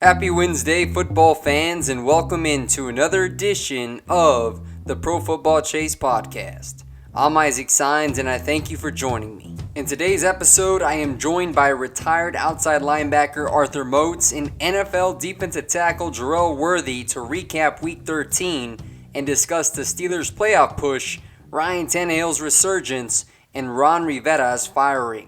Happy Wednesday, football fans, and welcome into another edition of the Pro Football Chase Podcast. I'm Isaac Sines, and I thank you for joining me. In today's episode, I am joined by retired outside linebacker Arthur Moats and NFL defensive tackle Jerel to recap Week 13 and discuss the Steelers' playoff push, Ryan Tannehill's resurgence, and Ron Rivera's firing.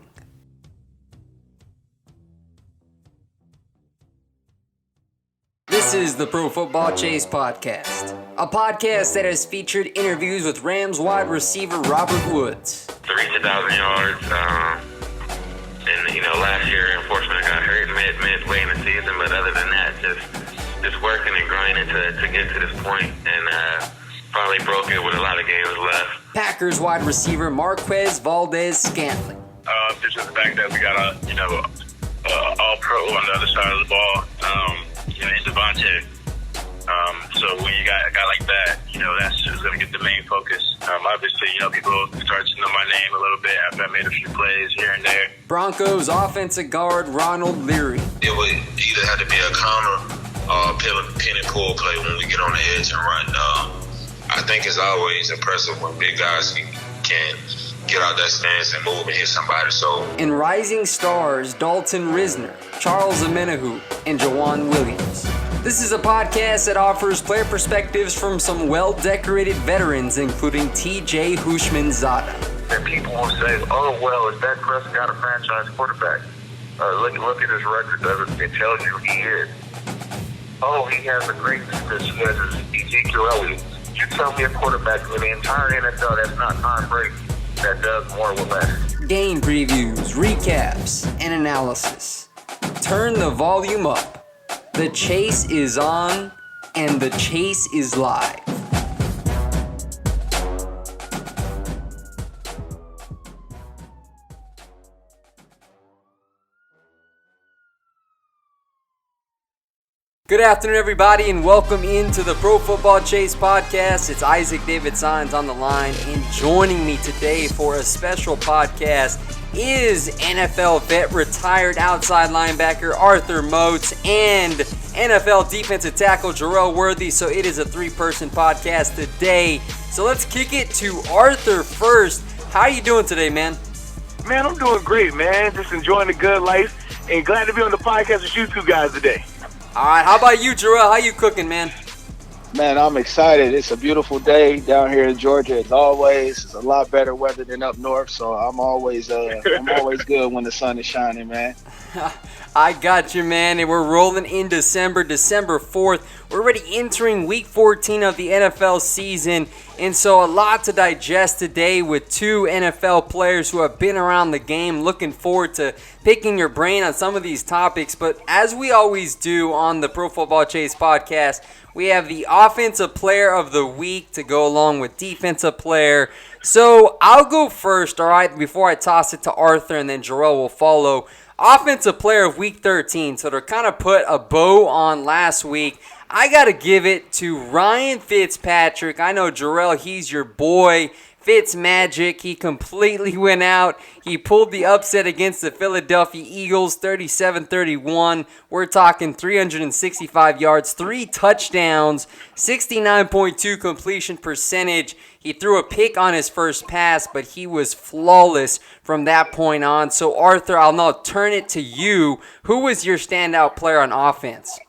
This is the Pro Football Chase Podcast, a podcast that has featured interviews with Rams wide receiver Robert Woods. To reach 1,000 yards, and last year unfortunately I got hurt midway in the season, but other than that, just working and grinding to get to this point, and finally broke it with a lot of games left. Packers wide receiver Marquez Valdez-Scantling. Just the fact that we got all-pro on the other side of the ball. In Devontae. So when you got a guy like that, that's just going to get the main focus. Obviously, people start to know my name a little bit after I made a few plays here and there. Broncos offensive guard Ronald Leary. It would either have to be a counter or a pin and pull play when we get on the edge and run. I think it's always impressive when big guys can get out that stance and move and hit somebody. And rising stars Dalton Risner, Charles Amenahu, and Jawan Williams. This is a podcast that offers player perspectives from some well-decorated veterans, including T.J. Houshmandzadeh. And people will say, "Oh, well, is Dak Prescott a franchise quarterback? Look at his record. It tells you he is. Oh, he has a great defense. He has Ezekiel Elliott. You tell me a quarterback in the entire NFL that's not Tom Brady that does more with less." Game previews, recaps, and analysis. Turn the volume up. The chase is on, and the chase is live. Good afternoon, everybody, and welcome into the Pro Football Chase Podcast. It's Isaac David Sines on the line, and joining me today for a special podcast is NFL vet retired outside linebacker Arthur Moats and NFL defensive tackle Jerel Worthy. So it is a three-person podcast today. So let's kick it to Arthur first. How are you doing today, man? Man, I'm doing great, man. Just enjoying the good life and glad to be on the podcast with you two guys today. All right, how about you, Jerel? How you cooking, man? Man, I'm excited. It's a beautiful day down here in Georgia as always. It's a lot better weather than up north, so I'm always good when the sun is shining, man. I got you, man. And we're rolling in December 4th. We're already entering Week 14 of the NFL season, and so a lot to digest today with two NFL players who have been around the game. Looking forward to picking your brain on some of these topics. But as we always do on the Pro Football Chase Podcast, we have the Offensive Player of the Week to go along with Defensive Player. So I'll go first, all right, before I toss it to Arthur, and then Jerel will follow. Offensive Player of Week 13. So to kind of put a bow on last week, I got to give it to Ryan Fitzpatrick. I know, Jerel, he's your boy. Fitz Magic, he completely went out. He pulled the upset against the Philadelphia Eagles, 37-31. We're talking 365 yards, 3 touchdowns, 69.2 completion percentage. He threw a pick on his first pass, but he was flawless from that point on. So, Arthur, I'll now turn it to you. Who was your standout player on offense?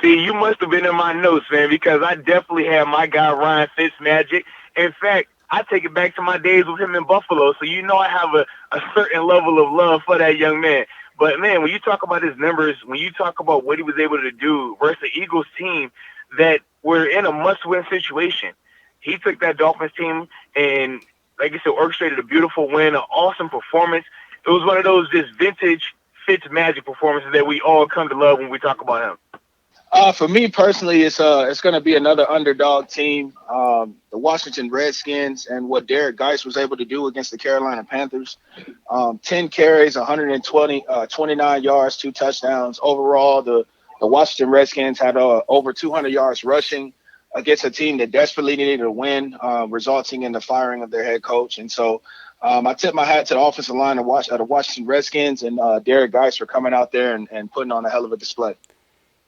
See, you must have been in my notes, man, because I definitely had my guy Ryan Fitzmagic. In fact, I take it back to my days with him in Buffalo, so I have a certain level of love for that young man. But, man, when you talk about his numbers, when you talk about what he was able to do versus the Eagles team that were in a must-win situation, he took that Dolphins team and, like I said, orchestrated a beautiful win, an awesome performance. It was one of those just vintage Fitzmagic performances that we all come to love when we talk about him. For me personally, it's going to be another underdog team, the Washington Redskins, and what Derek Geis was able to do against the Carolina Panthers. 10 carries, 29 yards, 2 touchdowns. Overall, the Washington Redskins had over 200 yards rushing against a team that desperately needed a win, resulting in the firing of their head coach. And so I tip my hat to the offensive line of the Washington Redskins and Derek Geis for coming out there and putting on a hell of a display.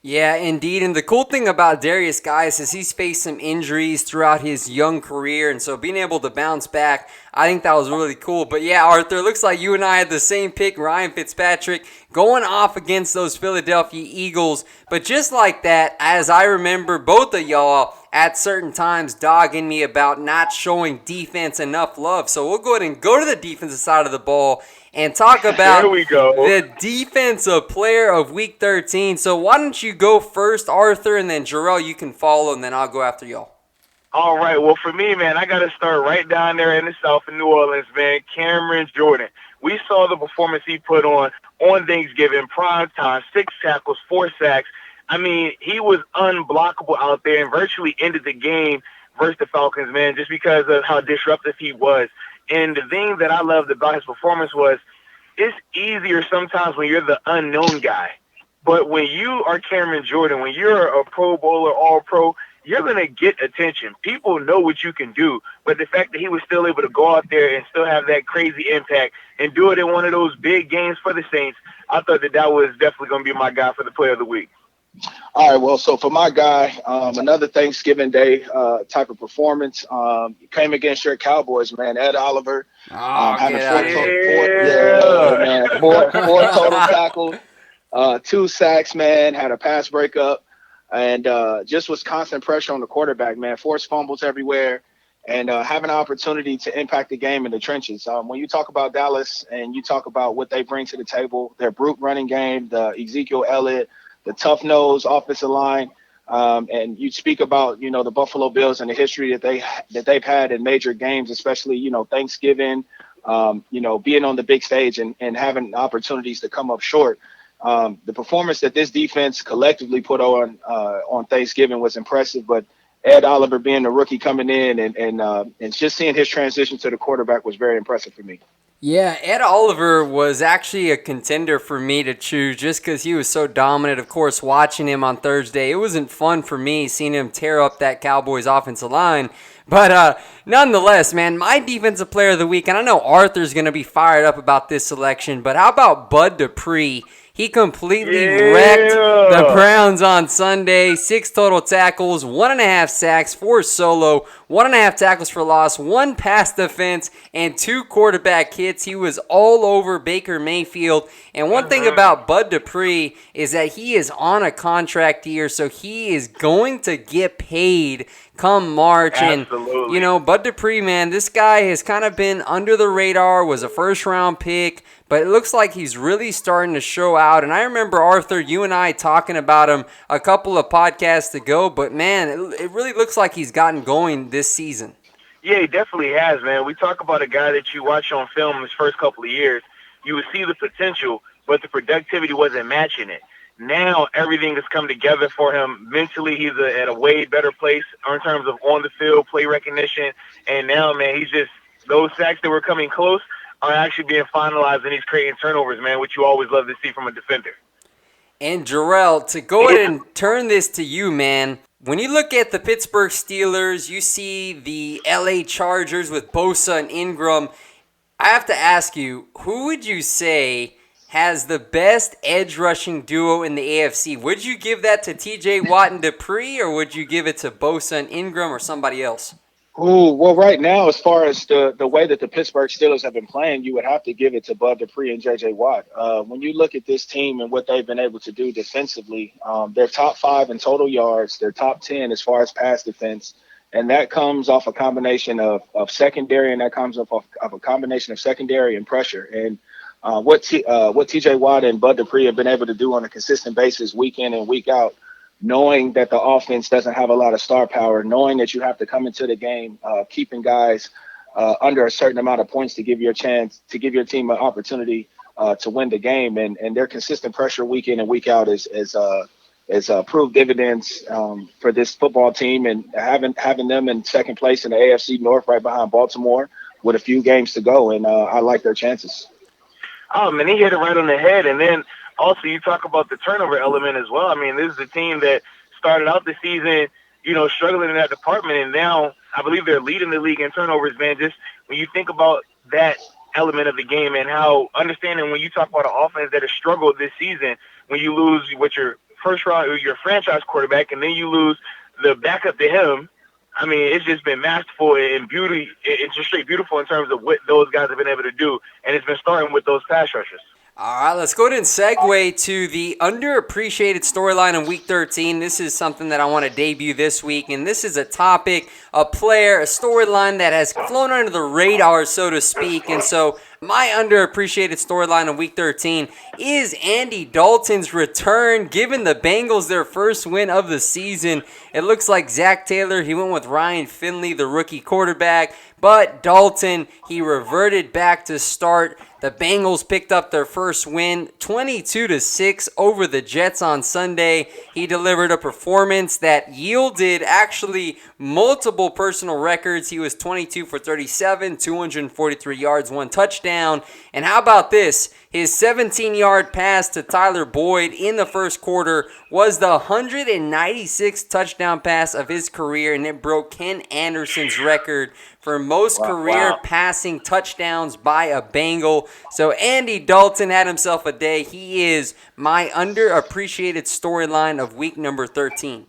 Yeah, indeed. And the cool thing about Darius, guys, is he's faced some injuries throughout his young career. And so being able to bounce back, I think that was really cool. But yeah, Arthur, looks like you and I had the same pick, Ryan Fitzpatrick, going off against those Philadelphia Eagles. But just like that, as I remember both of y'all at certain times dogging me about not showing defense enough love. So we'll go ahead and go to the defensive side of the ball and talk about the defensive player of Week 13. So why don't you go first, Arthur, and then Jerel, you can follow, and then I'll go after y'all. All right. Well, for me, man, I got to start right down there in the South in New Orleans, man. Cameron Jordan. We saw the performance he put on Thanksgiving, prime time, 6 tackles, 4 sacks. I mean, he was unblockable out there and virtually ended the game versus the Falcons, man, just because of how disruptive he was. And the thing that I loved about his performance was it's easier sometimes when you're the unknown guy. But when you are Cameron Jordan, when you're a Pro Bowler, All-Pro, you're going to get attention. People know what you can do. But the fact that he was still able to go out there and still have that crazy impact and do it in one of those big games for the Saints, I thought that was definitely going to be my guy for the player of the week. All right, well, so for my guy, another Thanksgiving Day type of performance. Came against your Cowboys, man. Ed Oliver having four total tackles, 2 sacks, man. Had a pass breakup, and just was constant pressure on the quarterback, man. Forced fumbles everywhere, and having an opportunity to impact the game in the trenches. When you talk about Dallas and you talk about what they bring to the table, their brute running game, the Ezekiel Elliott, the tough-nosed offensive line, and you speak about, the Buffalo Bills and the history that they've had in major games, especially, Thanksgiving, being on the big stage and having opportunities to come up short. The performance that this defense collectively put on Thanksgiving was impressive, but Ed Oliver being the rookie coming in and just seeing his transition to the quarterback was very impressive for me. Yeah, Ed Oliver was actually a contender for me to choose just because he was so dominant. Of course, watching him on Thursday, it wasn't fun for me seeing him tear up that Cowboys offensive line. But nonetheless, man, my defensive player of the week, and I know Arthur's going to be fired up about this selection, but how about Bud Dupree? He completely wrecked the Browns on Sunday. 6 total tackles, 1.5 sacks, 4 solo, 1.5 tackles for loss, 1 pass defense, and 2 quarterback hits. He was all over Baker Mayfield. And one thing about Bud Dupree is that he is on a contract year, so he is going to get paid come March. Absolutely. And, Bud Dupree, man, this guy has kind of been under the radar, was a first-round pick, but it looks like he's really starting to show out. And I remember, Arthur, you and I talking about him a couple of podcasts ago, but, man, it really looks like he's gotten going this season. Yeah, he definitely has, man. We talk about a guy that you watch on film his first couple of years. You would see the potential, but the productivity wasn't matching it. Now everything has come together for him. Mentally, he's at a way better place in terms of on-the-field play recognition. And now, man, he's just – those sacks that were coming close are actually being finalized, and he's creating turnovers, man, which you always love to see from a defender. And, Jerel, to go ahead and turn this to you, man, when you look at the Pittsburgh Steelers, you see the LA Chargers with Bosa and Ingram. I have to ask you, who would you say has the best edge rushing duo in the AFC? Would you give that to TJ Watt and Dupree, or would you give it to Bosa and Ingram or somebody else? Ooh, well, right now, as far as the way that the Pittsburgh Steelers have been playing, you would have to give it to Bud Dupree and J.J. Watt. When you look at this team and what they've been able to do defensively, they're top 5 in total yards. They're top 10 as far as pass defense. And that comes off a combination of secondary, and that comes off of a combination of secondary and pressure. And what TJ Watt and Bud Dupree have been able to do on a consistent basis week in and week out, knowing that the offense doesn't have a lot of star power, knowing that you have to come into the game, keeping guys under a certain amount of points to give your team an opportunity to win the game. And their consistent pressure week in and week out is proved dividends for this football team, and having them in second place in the AFC North right behind Baltimore with a few games to go. And I like their chances. Oh, man, he hit it right on the head. And then also you talk about the turnover element as well. I mean, this is a team that started out the season, struggling in that department. And now I believe they're leading the league in turnovers, man. Just when you think about that element of the game and how understanding when you talk about an offense that has struggled this season, when you lose with your first round, your franchise quarterback, and then you lose the backup to him. I mean, it's just been masterful and beauty. It's just straight beautiful in terms of what those guys have been able to do, and it's been starting with those pass rushers. All right, let's go ahead and segue to the underappreciated storyline in Week 13. This is something that I want to debut this week, and this is a topic, a player, a storyline that has flown under the radar, so to speak. And so my underappreciated storyline in Week 13 is Andy Dalton's return, giving the Bengals their first win of the season. It looks like Zach Taylor, he went with Ryan Finley, the rookie quarterback, but Dalton, he reverted back to start. The Bengals picked up their first win, 22-6 over the Jets on Sunday. He delivered a performance that yielded actually multiple personal records. He was 22 for 37, 243 yards, 1 touchdown. And how about this? His 17-yard pass to Tyler Boyd in the first quarter was the 196th touchdown pass of his career, and it broke Ken Anderson's record for most career passing touchdowns by a Bengal. So Andy Dalton had himself a day. He is my underappreciated storyline of week number 13.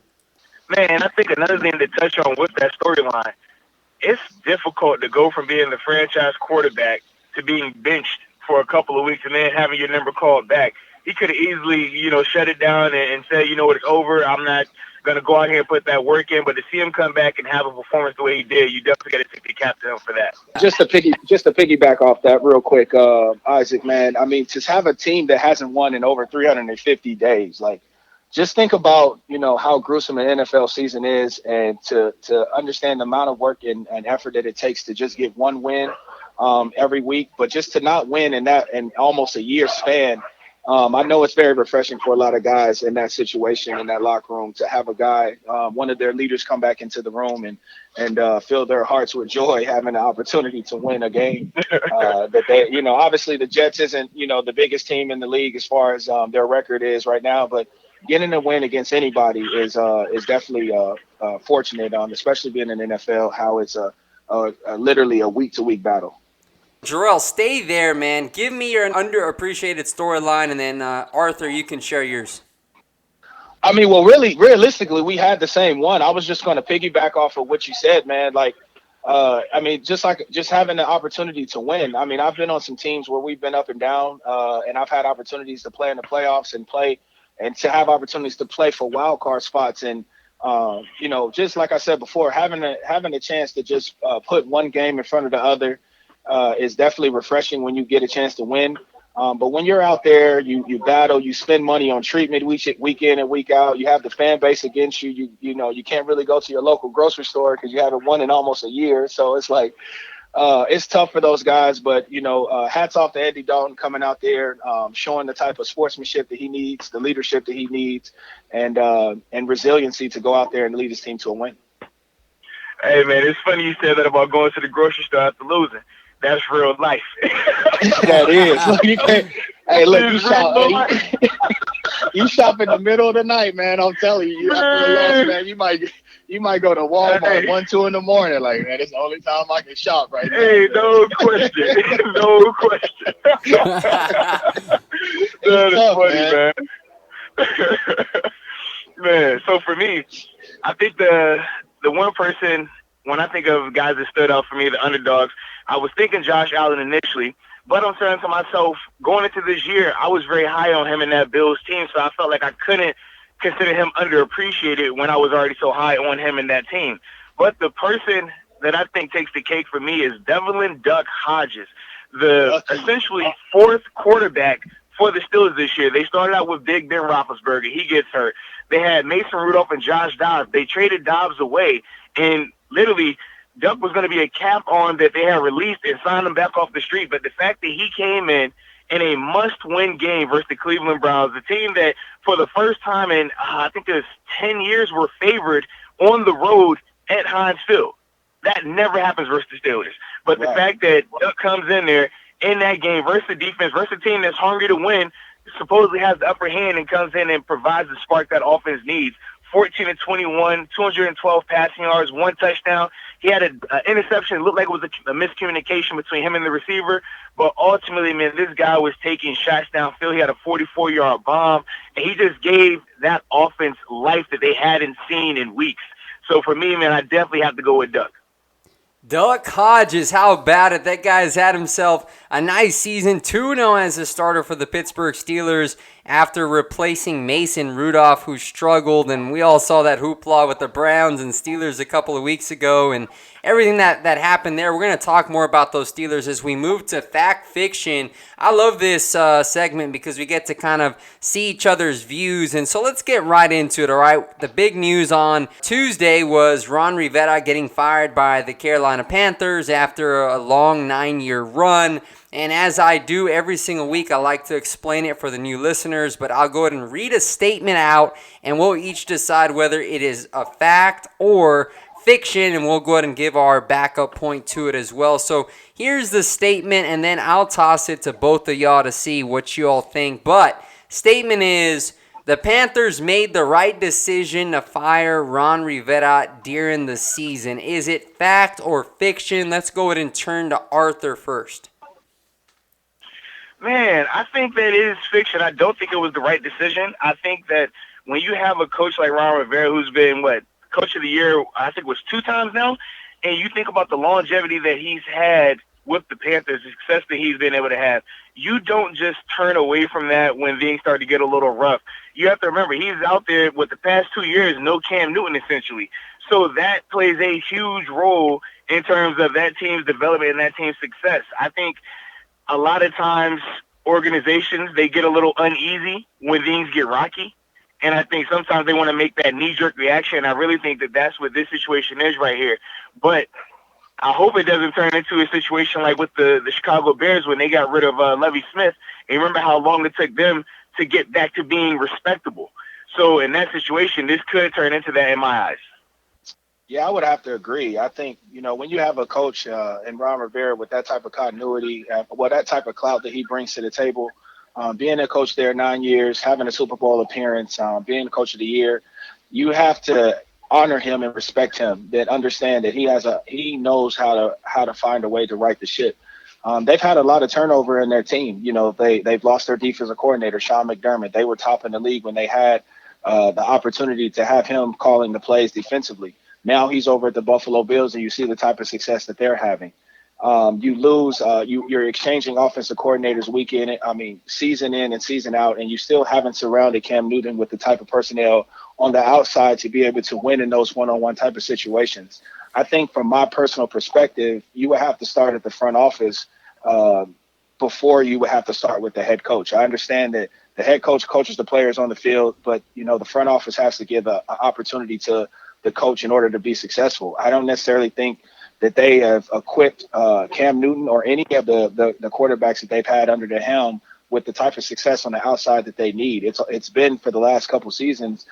Man, I think another thing to touch on with that storyline, it's difficult to go from being the franchise quarterback to being benched for a couple of weeks and then having your number called back. He could have easily, shut it down and said, it's over. I'm not going to go out here and put that work in. But to see him come back and have a performance the way he did, you definitely got to take the cap to him for that. Just to piggyback off that real quick, Isaac, man. I mean, to have a team that hasn't won in over 350 days, like, just think about, how gruesome an NFL season is, and to understand the amount of work and effort that it takes to just get one win every week, but just to not win in almost a year span. I know it's very refreshing for a lot of guys in that situation, in that locker room, to have a guy, one of their leaders, come back into the room and fill their hearts with joy, having the opportunity to win a game. That they, obviously the Jets isn't, the biggest team in the league as far as their record is right now, but getting a win against anybody is definitely fortunate, especially being in the NFL, how it's literally a week-to-week battle. Jerel, stay there, man. Give me your underappreciated storyline, and then Arthur, you can share yours. I mean, well, really, realistically, we had the same one. I was just going to piggyback off of what you said, man. Like, just having the opportunity to win. I mean, I've been on some teams where we've been up and down, and I've had opportunities to play in the playoffs and to have opportunities to play for wild card spots. And, just like I said before, having a chance to just put one game in front of the other is definitely refreshing when you get a chance to win. But when you're out there, you battle, you spend money on treatment week in and week out. You have the fan base against you. You can't really go to your local grocery store because you haven't won in almost a year. So it's like it's tough for those guys. But hats off to Andy Dalton coming out there, showing the type of sportsmanship that he needs, the leadership that he needs, and resiliency to go out there and lead his team to a win. Hey man, it's funny you said that about going to the grocery store after losing. That's real life. That is. Look, you shop in the middle of the night, man. I'm telling you, after a loss, man, you might go to Walmart 1-2 in the morning. Like, man, it's the only time I can shop right now. Hey, no question, no question. That is funny, man. Man, so for me, I think the one person, when I think of guys that stood out for me, the underdogs, I was thinking Josh Allen initially, but I'm saying to myself, going into this year, I was very high on him in that Bills team, so I felt like I couldn't consider him underappreciated when I was already so high on him in that team. But the person that I think takes the cake for me is Devlin Duck Hodges, the essentially fourth quarterback for the Steelers this year. They started out with Big Ben Roethlisberger. He gets hurt. They had Mason Rudolph and Josh Dobbs. They traded Dobbs away, and literally Duck was going to be a cap on that they had released and signed him back off the street. But the fact that he came in a must-win game versus the Cleveland Browns, the team that for the first time in, I think it was 10 years, were favored on the road at Heinz Field. That never happens versus the Steelers. But the fact that Duck comes in there in that game versus the defense, versus a team that's hungry to win, supposedly has the upper hand and comes in and provides the spark that offense needs 14 and 21, 212 passing yards, 1 touchdown. He had an interception. It looked like it was a miscommunication between him and the receiver. But ultimately, man, this guy was taking shots downfield. He had a 44-yard bomb. And he just gave that offense life that they hadn't seen in weeks. So for me, man, I definitely have to go with Duck. Duck Hodges, how about it? That guy's had himself a nice season, 2-0 as a starter for the Pittsburgh Steelers after replacing Mason Rudolph, who struggled, and we all saw that hoopla with the Browns and Steelers a couple of weeks ago, and everything that happened there. We're going to talk more about those Steelers as we move to Fact Fiction. I love this segment because we get to kind of see each other's views, and so let's get right into it, all right? The big news on Tuesday was Ron Rivera getting fired by the Carolina Panthers after a long 9-year run. And as I do every single week, I like to explain it for the new listeners, but I'll go ahead and read a statement out, and we'll each decide whether it is a fact or fiction, and we'll go ahead and give our backup point to it as well. So here's the statement, and then I'll toss it to both of y'all to see what you all think. But statement is, the Panthers made the right decision to fire Ron Rivera during the season. Is it fact or fiction? Let's go ahead and turn to Arthur first. Man, I think that is fiction. I don't think it was the right decision. I think that when you have a coach like Ron Rivera, who's been, Coach of the Year, I think it was 2 times now, and you think about the longevity that he's had with the Panthers, the success that he's been able to have, you don't just turn away from that when things start to get a little rough. You have to remember, he's out there with the past 2 years, no Cam Newton, essentially. So that plays a huge role in terms of that team's development and that team's success. I think a lot of times organizations, they get a little uneasy when things get rocky. And I think sometimes they want to make that knee-jerk reaction. I really think that that's what this situation is right here. But I hope it doesn't turn into a situation like with the Chicago Bears when they got rid of Lovie Smith. And remember how long it took them to get back to being respectable. So in that situation, this could turn into that in my eyes. Yeah, I would have to agree. I think, when you have a coach in Ron Rivera with that type of continuity, that type of clout that he brings to the table, being a coach there 9 years, having a Super Bowl appearance, being Coach of the Year, you have to honor him and respect him. That understand that he knows how to find a way to right the ship. They've had a lot of turnover in their team. They've lost their defensive coordinator, Sean McDermott. They were top in the league when they had the opportunity to have him calling the plays defensively. Now he's over at the Buffalo Bills, and you see the type of success that they're having. You lose, you're exchanging offensive coordinators season in and season out, and you still haven't surrounded Cam Newton with the type of personnel on the outside to be able to win in those one-on-one type of situations. I think from my personal perspective, you would have to start at the front office before you would have to start with the head coach. I understand that the head coach coaches the players on the field, but, the front office has to give an opportunity to the coach in order to be successful. I don't necessarily think that they have equipped Cam Newton or any of the quarterbacks that they've had under the helm with the type of success on the outside that they need. It's been for the last couple seasons,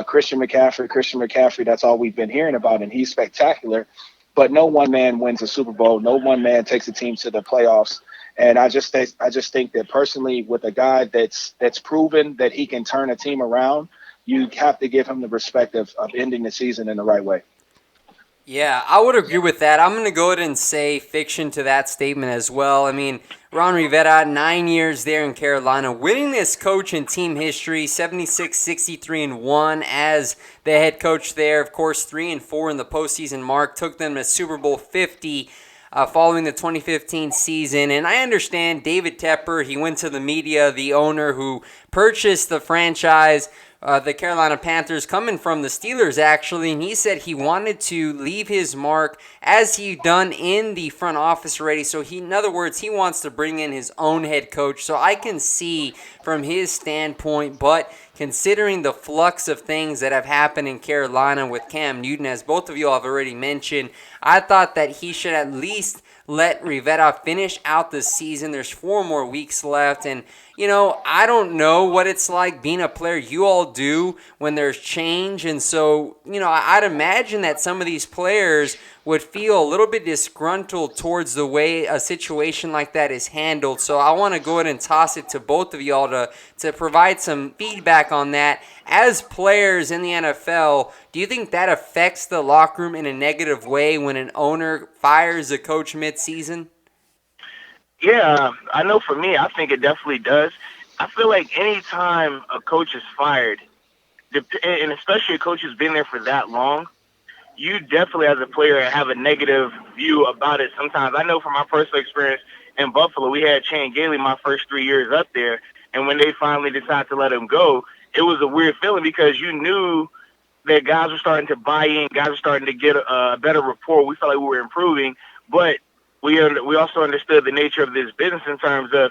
Christian McCaffrey, that's all we've been hearing about, and he's spectacular. But no one man wins a Super Bowl. No one man takes a team to the playoffs. And I just think that personally, with a guy that's proven that he can turn a team around, you have to give him the respect of ending the season in the right way. Yeah, I would agree with that. I'm going to go ahead and say fiction to that statement as well. I mean, Ron Rivera, 9 years there in Carolina, winningest coach in team history, 76, 63-1 as the head coach there. Of course, 3-4 in the postseason mark, took them to Super Bowl 50 following the 2015 season. And I understand David Tepper, he went to the media, the owner who purchased the franchise, the Carolina Panthers, coming from the Steelers, actually, and he said he wanted to leave his mark as he done in the front office already. So in other words, he wants to bring in his own head coach. So I can see from his standpoint, but considering the flux of things that have happened in Carolina with Cam Newton, as both of you have already mentioned, I thought that he should at least let Rivera finish out the season. There's 4 more weeks left, and I don't know what it's like being a player. You all do when there's change. And so, I'd imagine that some of these players would feel a little bit disgruntled towards the way a situation like that is handled. So I want to go ahead and toss it to both of y'all to provide some feedback on that. As players in the NFL, do you think that affects the locker room in a negative way when an owner fires a coach mid-season? Yeah, I know for me, I think it definitely does. I feel like anytime a coach is fired, and especially a coach who's been there for that long, you definitely as a player have a negative view about it sometimes. I know from my personal experience in Buffalo, we had Chan Gailey my first 3 years up there, and when they finally decided to let him go, it was a weird feeling because you knew that guys were starting to buy in, guys were starting to get a better rapport. We felt like we were improving, but we also understood the nature of this business in terms of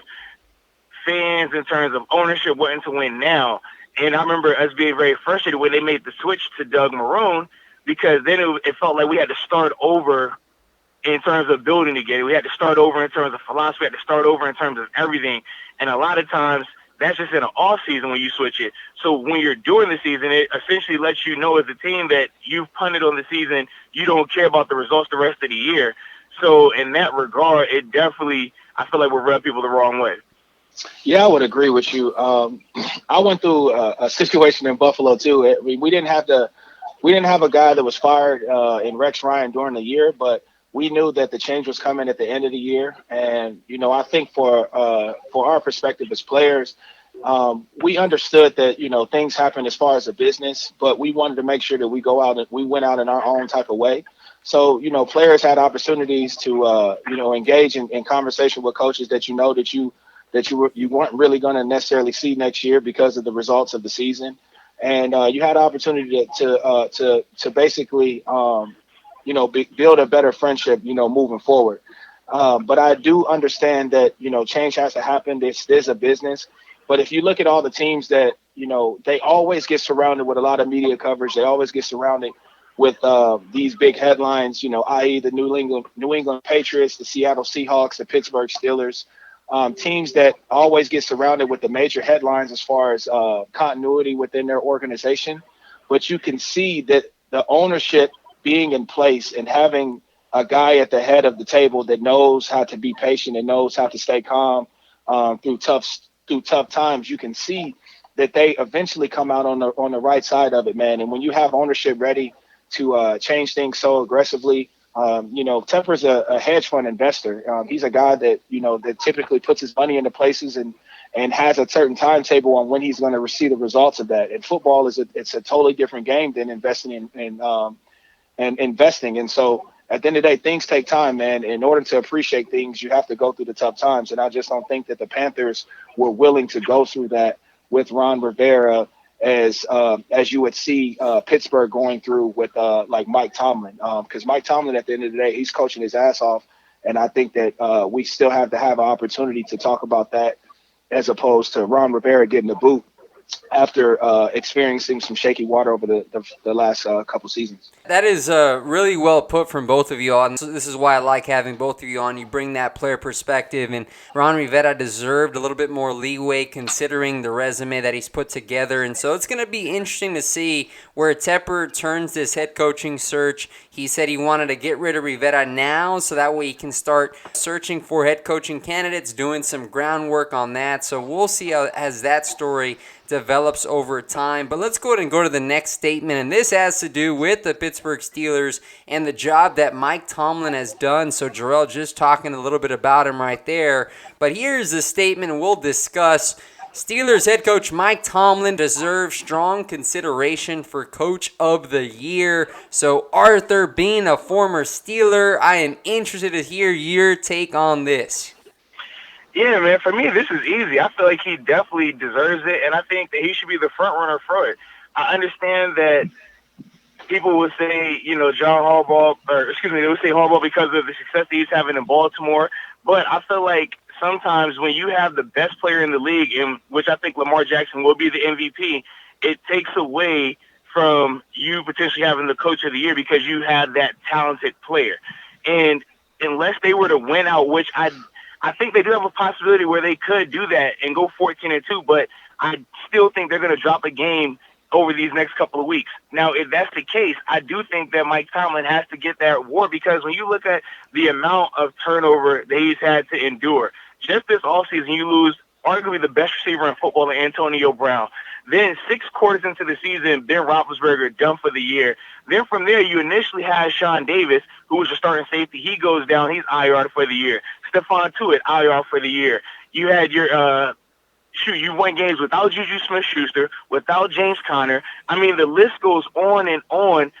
fans, in terms of ownership, wanting to win now. And I remember us being very frustrated when they made the switch to Doug Marrone because then it felt like we had to start over in terms of building again. We had to start over in terms of philosophy. We had to start over in terms of everything. And a lot of times that's just in an off season when you switch it. So when you're doing the season, it essentially lets you know as a team that you've punted on the season. You don't care about the results the rest of the year. So in that regard, it definitely, I feel like we're rubbing people the wrong way. Yeah, I would agree with you. I went through a situation in Buffalo too. We didn't have a guy that was fired in Rex Ryan during the year, but we knew that the change was coming at the end of the year. And I think for our perspective as players, we understood that things happen as far as a business, but we wanted to make sure that we went out in our own type of way. So, players had opportunities to, engage in conversation with coaches that you weren't really going to necessarily see next year because of the results of the season. And you had an opportunity to basically, build a better friendship, moving forward. But I do understand that, change has to happen. There's a business. But if you look at all the teams that, they always get surrounded with a lot of media coverage. They always get surrounded with these big headlines, i.e. the New England Patriots, the Seattle Seahawks, the Pittsburgh Steelers, teams that always get surrounded with the major headlines as far as continuity within their organization. But you can see that the ownership being in place and having a guy at the head of the table that knows how to be patient and knows how to stay calm through tough times, you can see that they eventually come out on the right side of it, man. And when you have ownership ready to change things so aggressively, Tepper's a hedge fund investor. He's a guy that, that typically puts his money into places and has a certain timetable on when he's going to receive the results of that. And football it's a totally different game than investing in investing. And so at the end of the day, things take time, man. In order to appreciate things, you have to go through the tough times. And I just don't think that the Panthers were willing to go through that with Ron Rivera as you would see Pittsburgh going through with like Mike Tomlin, because Mike Tomlin at the end of the day, he's coaching his ass off, and I think that we still have to have an opportunity to talk about that as opposed to Ron Rivera getting the boot after experiencing some shaky water over the last couple seasons. That is really well put from both of you on. So this is why I like having both of you on. You bring that player perspective, and Ron Rivera deserved a little bit more leeway considering the resume that he's put together. And so it's going to be interesting to see where Tepper turns this head coaching search. He said he wanted to get rid of Rivera now so that way he can start searching for head coaching candidates, doing some groundwork on that. So we'll see how as that story develops over time. But let's go ahead and go to the next statement, and this has to do with the Pittsburgh Steelers and the job that Mike Tomlin has done. So Jerel just talking a little bit about him right there. But here's the statement we'll discuss. Steelers head coach Mike Tomlin deserves strong consideration for Coach of the Year. So Arthur, being a former Steeler, I am interested to hear your take on this. Yeah, man, for me, this is easy. I feel like he definitely deserves it, and I think that he should be the front runner for it. I understand that people would say, they would say Harbaugh because of the success that he's having in Baltimore, but I feel like sometimes when you have the best player in the league, in which I think Lamar Jackson will be the MVP, it takes away from you potentially having the Coach of the Year because you had that talented player. And unless they were to win out, which I I think they do have a possibility where they could do that and go 14-2, but I still think they're going to drop a game over these next couple of weeks. Now, if that's the case, I do think that Mike Tomlin has to get that reward, because when you look at the amount of turnover that he's had to endure, just this offseason, you lose arguably the best receiver in football, Antonio Brown. Then 6 quarters into the season, Ben Roethlisberger done for the year. Then from there, you initially had Sean Davis, who was your starting safety. He goes down. He's IR for the year. Stephon Tuitt, IR for the year. You had your you won games without Juju Smith-Schuster, without James Conner. I mean, the list goes on and on.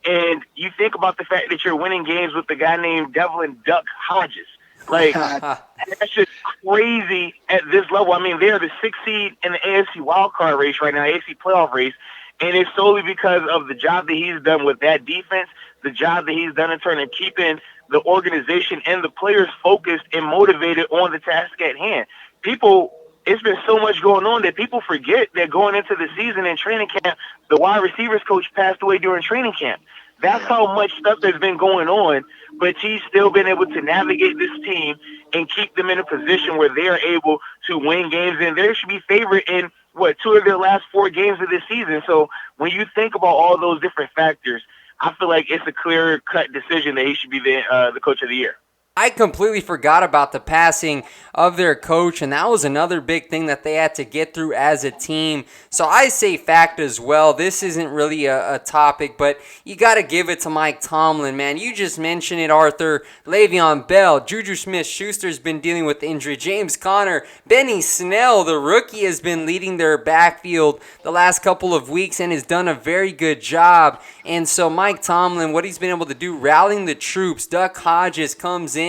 And you think about the fact that you're winning games with the guy named Devlin Duck Hodges. Like, that's just crazy at this level. I mean, they're the 6th seed in the AFC wildcard race right now, AFC playoff race, and it's solely because of the job that he's done with that defense, the job that he's done in turn of keeping the organization and the players focused and motivated on the task at hand. It's been so much going on that people forget that going into the season in training camp, the wide receivers coach passed away during training camp. That's how much stuff there's been going on, but he's still been able to navigate this team and keep them in a position where they are able to win games, and they should be favored in, 2 of their last 4 games of this season. So when you think about all those different factors, I feel like it's a clear-cut decision that he should be the coach of the year. I completely forgot about the passing of their coach, and that was another big thing that they had to get through as a team. So I say fact as well. This isn't really a topic, but you got to give it to Mike Tomlin, man. You just mentioned it, Arthur. Le'Veon Bell, Juju Smith-Schuster's been dealing with injury. James Conner, Benny Snell, the rookie, has been leading their backfield the last couple of weeks and has done a very good job. And so Mike Tomlin, what he's been able to do, rallying the troops. Duck Hodges comes in.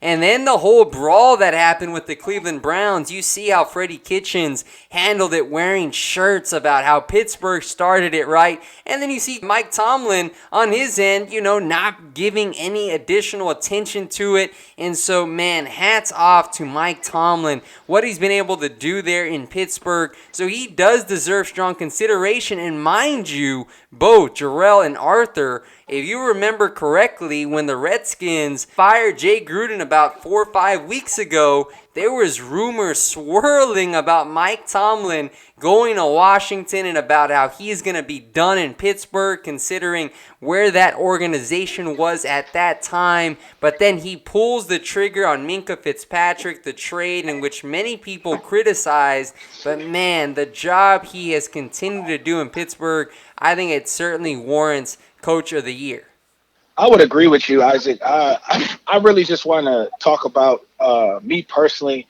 And then the whole brawl that happened with the Cleveland Browns, you see how Freddie Kitchens handled it, wearing shirts about how Pittsburgh started it right. And then you see Mike Tomlin on his end, not giving any additional attention to it. And so, man, hats off to Mike Tomlin, what he's been able to do there in Pittsburgh. So he does deserve strong consideration. And mind you, both Jerel and Arthur, if you remember correctly, when the Redskins fired Jay Gruden about 4 or 5 weeks ago, there was rumors swirling about Mike Tomlin going to Washington and about how he's going to be done in Pittsburgh, considering where that organization was at that time. But then he pulls the trigger on Minkah Fitzpatrick, the trade in which many people criticized. But man, the job he has continued to do in Pittsburgh, I think it certainly warrants Coach of the Year. I would agree with you, Isaac. I really just want to talk about me personally.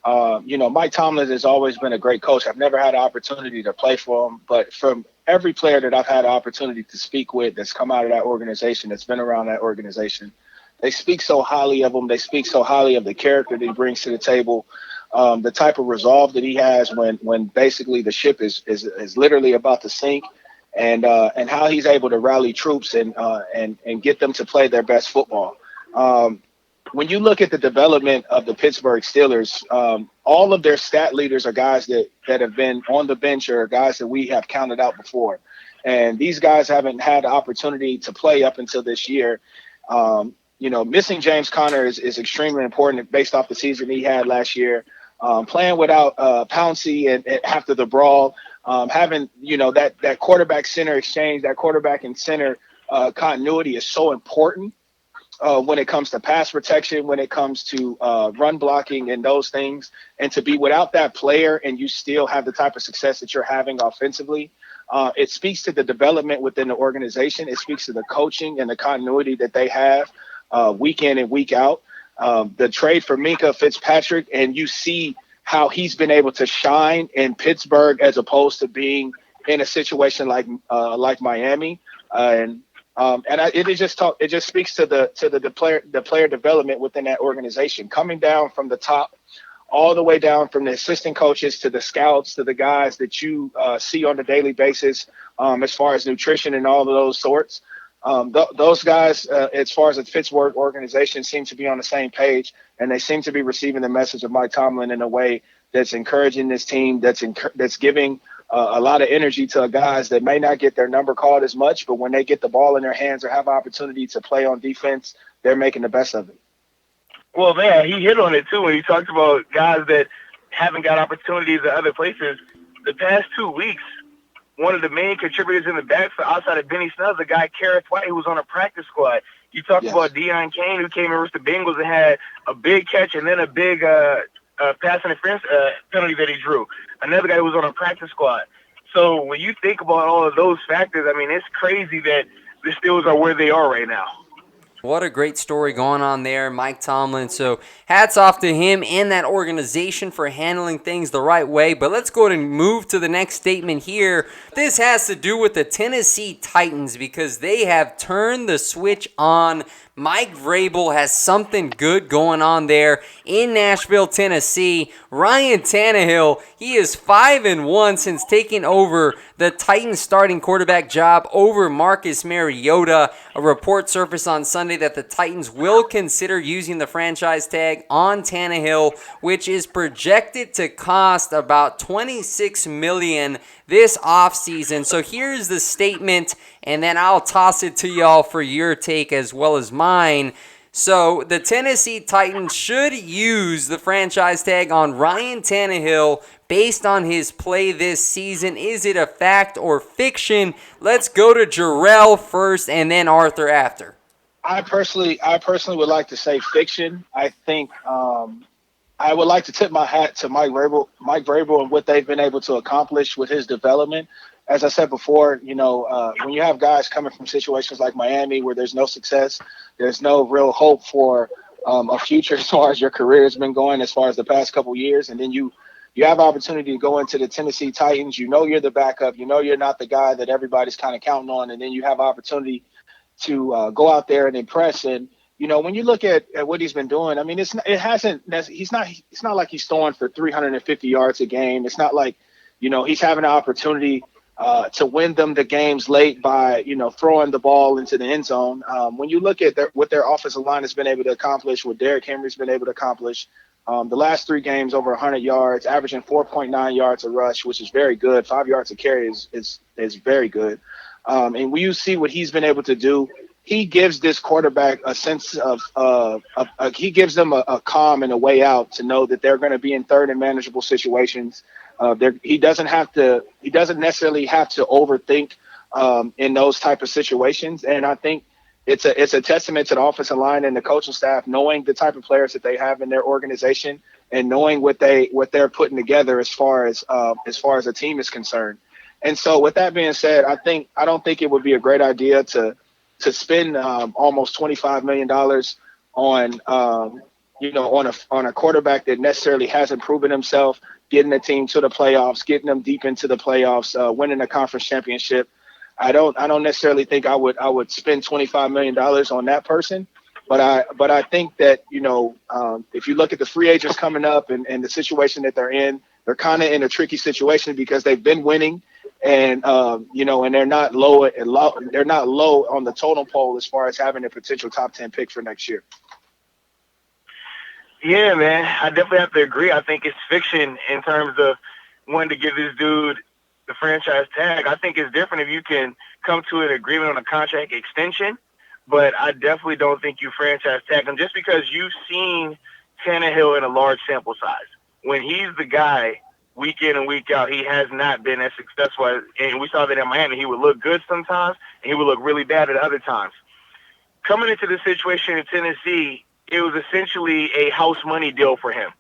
Mike Tomlin has always been a great coach. I've never had an opportunity to play for him, but from every player that I've had an opportunity to speak with that's come out of that organization, that's been around that organization, they speak so highly of him. They speak so highly of the character that he brings to the table, the type of resolve that he has when basically the ship is literally about to sink. And how he's able to rally troops and get them to play their best football. When you look at the development of the Pittsburgh Steelers, all of their stat leaders are guys that have been on the bench or guys that we have counted out before. And these guys haven't had the opportunity to play up until this year. Missing James Conner is extremely important based off the season he had last year. Playing without Pouncey and after the brawl, having that quarterback center exchange, that quarterback and center continuity is so important when it comes to pass protection, when it comes to run blocking and those things. And to be without that player and you still have the type of success that you're having offensively, it speaks to the development within the organization. It speaks to the coaching and the continuity that they have week in and week out. The trade for Minkah Fitzpatrick, and you see how he's been able to shine in Pittsburgh as opposed to being in a situation like Miami, it just speaks to the player development within that organization, coming down from the top, all the way down from the assistant coaches to the scouts to the guys that you see on a daily basis, as far as nutrition and all of those sorts. Those guys, as far as the Pittsburgh organization, seem to be on the same page, and they seem to be receiving the message of Mike Tomlin in a way that's encouraging this team, that's giving a lot of energy to guys that may not get their number called as much, but when they get the ball in their hands or have opportunity to play on defense, they're making the best of it. Well, man, he hit on it too when he talked about guys that haven't got opportunities at other places. The past 2 weeks, one of the main contributors in the backfield outside of Benny Snell, the guy Karras White, who was on a practice squad. You talk Yes. about Deion Kane, who came in versus the Bengals and had a big catch and then a big pass interference penalty that he drew. Another guy who was on a practice squad. So when you think about all of those factors, I mean, it's crazy that the Steelers are where they are right now. What a great story going on there, Mike Tomlin. So hats off to him and that organization for handling things the right way. But let's go ahead and move to the next statement here. This has to do with the Tennessee Titans because they have turned the switch on. Mike Vrabel has something good going on there in Nashville, Tennessee. Ryan Tannehill, he is 5-1 since taking over the Titans starting quarterback job over Marcus Mariota. A report surfaced on Sunday that the Titans will consider using the franchise tag on Tannehill, which is projected to cost about $26 million this offseason. So here's the statement, and then I'll toss it to y'all for your take as well as mine. So the Tennessee Titans should use the franchise tag on Ryan Tannehill based on his play this season. Is it a fact or fiction? Let's go to Jerel first and then Arthur after. I personally would like to say fiction. I think I would like to tip my hat to Mike Vrabel and what they've been able to accomplish with his development. As I said before, when you have guys coming from situations like Miami where there's no success, there's no real hope for a future as far as your career has been going as far as the past couple years, and then you have opportunity to go into the Tennessee Titans. You know you're the backup. You know you're not the guy that everybody's kind of counting on, and then you have opportunity to go out there and impress. And when you look at what he's been doing, I mean, it's not like he's throwing for 350 yards a game. It's not like he's having an opportunity to win them the games late by throwing the ball into the end zone. When you look at what their offensive line has been able to accomplish, what Derrick Henry's been able to accomplish, the last 3 games over 100 yards, averaging 4.9 yards a rush, which is very good. 5 yards a carry is very good. And when you see what he's been able to do, he gives this quarterback a sense of he gives them a calm and a way out to know that they're going to be in third and manageable situations. He doesn't necessarily have to overthink in those type of situations. And I think it's a testament to the offensive line and the coaching staff, knowing the type of players that they have in their organization and knowing what they're putting together as far as a team is concerned. And so with that being said, I don't think it would be a great idea to spend almost $25 million on a quarterback that necessarily hasn't proven himself, getting the team to the playoffs, getting them deep into the playoffs, winning a conference championship. I don't necessarily think I would spend $25 million on that person. But I think that, if you look at the free agents coming up and the situation that they're kind of in a tricky situation because they've been winning. And and they're not low on the totem pole as far as having a potential top 10 pick for next year. Yeah, man, I definitely have to agree. I think it's fiction in terms of wanting to give this dude the franchise tag. I think it's different if you can come to an agreement on a contract extension, but I definitely don't think you franchise tag him just because you've seen Tannehill in a large sample size. When he's the guy week in and week out, he has not been as successful. And we saw that in Miami. He would look good sometimes, and he would look really bad at other times. Coming into the situation in Tennessee, it was essentially a house money deal for him.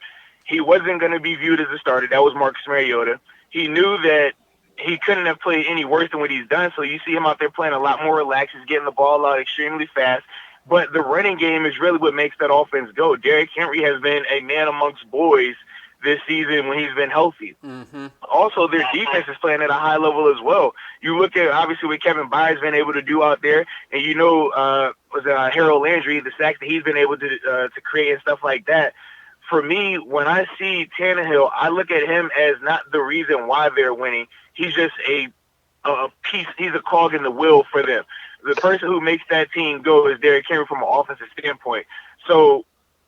He wasn't going to be viewed as a starter. That was Marcus Mariota. He knew that he couldn't have played any worse than what he's done, so you see him out there playing a lot more relaxed. He's getting the ball out extremely fast. But the running game is really what makes that offense go. Derrick Henry has been a man amongst boys this season when he's been healthy. Mm-hmm. Also, their defense is playing at a high level as well. You look at, obviously, what Kevin Byard's been able to do out there, and Harold Landry, the sacks that he's been able to create and stuff like that. For me, when I see Tannehill, I look at him as not the reason why they're winning. He's just a piece. He's a cog in the wheel for them. The person who makes that team go is Derrick Henry from an offensive standpoint. So,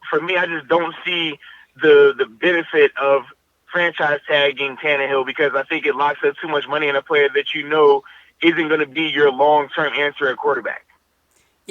for me, I just don't see the benefit of franchise tagging Tannehill because I think it locks up too much money in a player that isn't going to be your long-term answer at quarterback.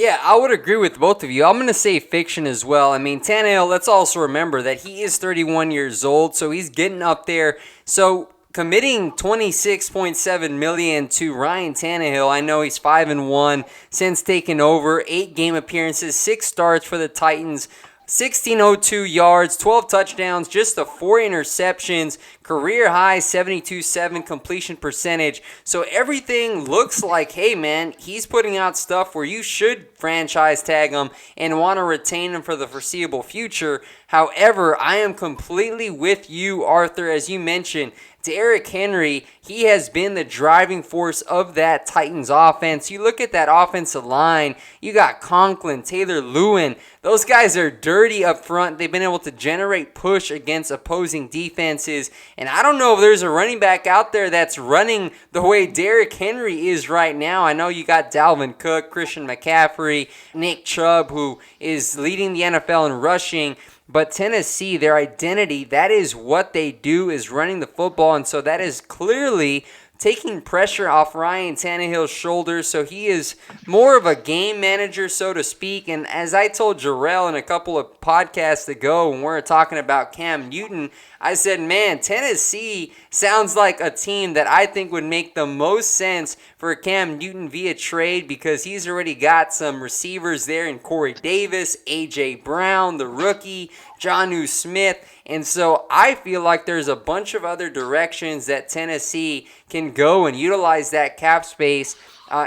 Yeah, I would agree with both of you. I'm going to say fiction as well. I mean, Tannehill, let's also remember that he is 31 years old, so he's getting up there. So committing $26.7 million to Ryan Tannehill, I know he's 5-1 since taking over, 8 game appearances, 6 starts for the Titans. 1,602 yards, 12 touchdowns, just the 4 interceptions, career high 72.7 completion percentage. So everything looks like, hey man, he's putting out stuff where you should franchise tag him and want to retain him for the foreseeable future. However, I am completely with you, Arthur, as you mentioned. Derrick Henry, he has been the driving force of that Titans offense. You look at that offensive line, you got Conklin, Taylor Lewin. Those guys are dirty up front. They've been able to generate push against opposing defenses. And I don't know if there's a running back out there that's running the way Derrick Henry is right now. I know you got Dalvin Cook, Christian McCaffrey, Nick Chubb, who is leading the NFL in rushing. But Tennessee, their identity, that is what they do, is running the football. And so that is clearly taking pressure off Ryan Tannehill's shoulders. So he is more of a game manager, so to speak. And as I told Jerel in a couple of podcasts ago when we were talking about Cam Newton, I said, man, Tennessee sounds like a team that I think would make the most sense for Cam Newton via trade, because he's already got some receivers there in Corey Davis, A.J. Brown, the rookie, Jonnu Smith. And so I feel like there's a bunch of other directions that Tennessee can go and utilize that cap space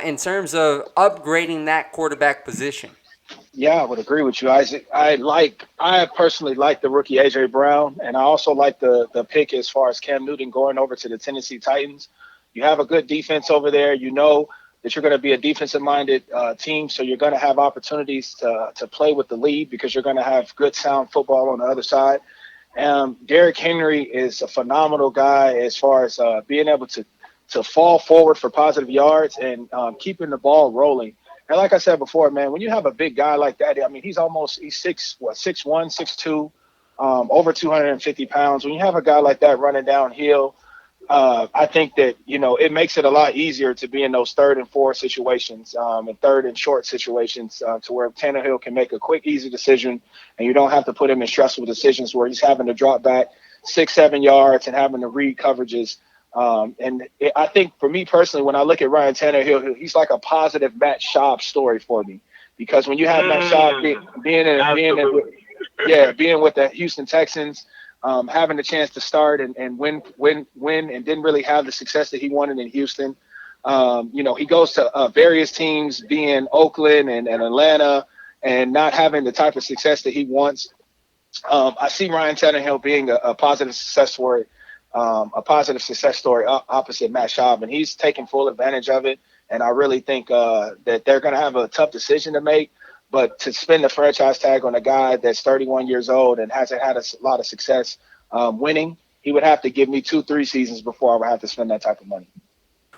in terms of upgrading that quarterback position. Yeah, I would agree with you, Isaac. I personally like the rookie A.J. Brown, and I also like the pick as far as Cam Newton going over to the Tennessee Titans. You have a good defense over there. You know that you're going to be a defensive-minded team, so you're going to have opportunities to play with the lead because you're going to have good, sound football on the other side. Derrick Henry is a phenomenal guy as far as being able to fall forward for positive yards and keeping the ball rolling. And like I said before, man, when you have a big guy like that, I mean, he's 6'1", 6'2", over 250 pounds. When you have a guy like that running downhill, I think that, it makes it a lot easier to be in those 3rd and 4 situations and 3rd and short situations to where Tannehill can make a quick, easy decision, and you don't have to put him in stressful decisions where he's having to drop back 6-7 yards and having to read coverages. I think for me personally, when I look at Ryan Tannehill, he's like a positive Matt Schaub story for me, because when you have Matt Schaub being with the Houston Texans, having the chance to start and win, and didn't really have the success that he wanted in Houston. He goes to various teams, being Oakland and Atlanta, and not having the type of success that he wants. I see Ryan Tannehill being a positive success story. Opposite Matt Schaub, and he's taking full advantage of it. And I really think that they're going to have a tough decision to make. But to spend the franchise tag on a guy that's 31 years old and hasn't had a lot of success winning, he would have to give me 2-3 seasons before I would have to spend that type of money.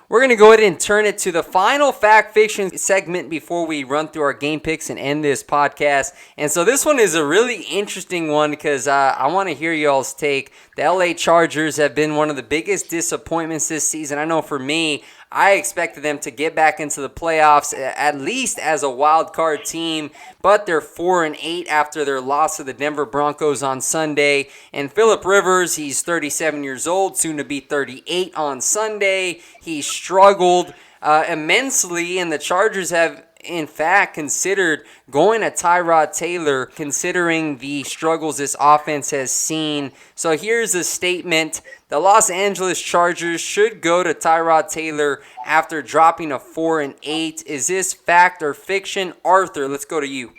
We're going to go ahead and turn it to the final fact fiction segment before we run through our game picks and end this podcast. And so this one is a really interesting one because I want to hear y'all's take. The LA Chargers have been one of the biggest disappointments this season. I know for me, I expected them to get back into the playoffs at least as a wild card team, but they're 4-8 after their loss to the Denver Broncos on Sunday. And Phillip Rivers, he's 37 years old, soon to be 38 on Sunday. He struggled immensely, and the Chargers have in fact considered going to Tyrod Taylor, considering the struggles this offense has seen. So here's a statement. The Los Angeles Chargers should go to Tyrod Taylor after dropping a 4-8. Is this fact or fiction? Arthur, let's go to you.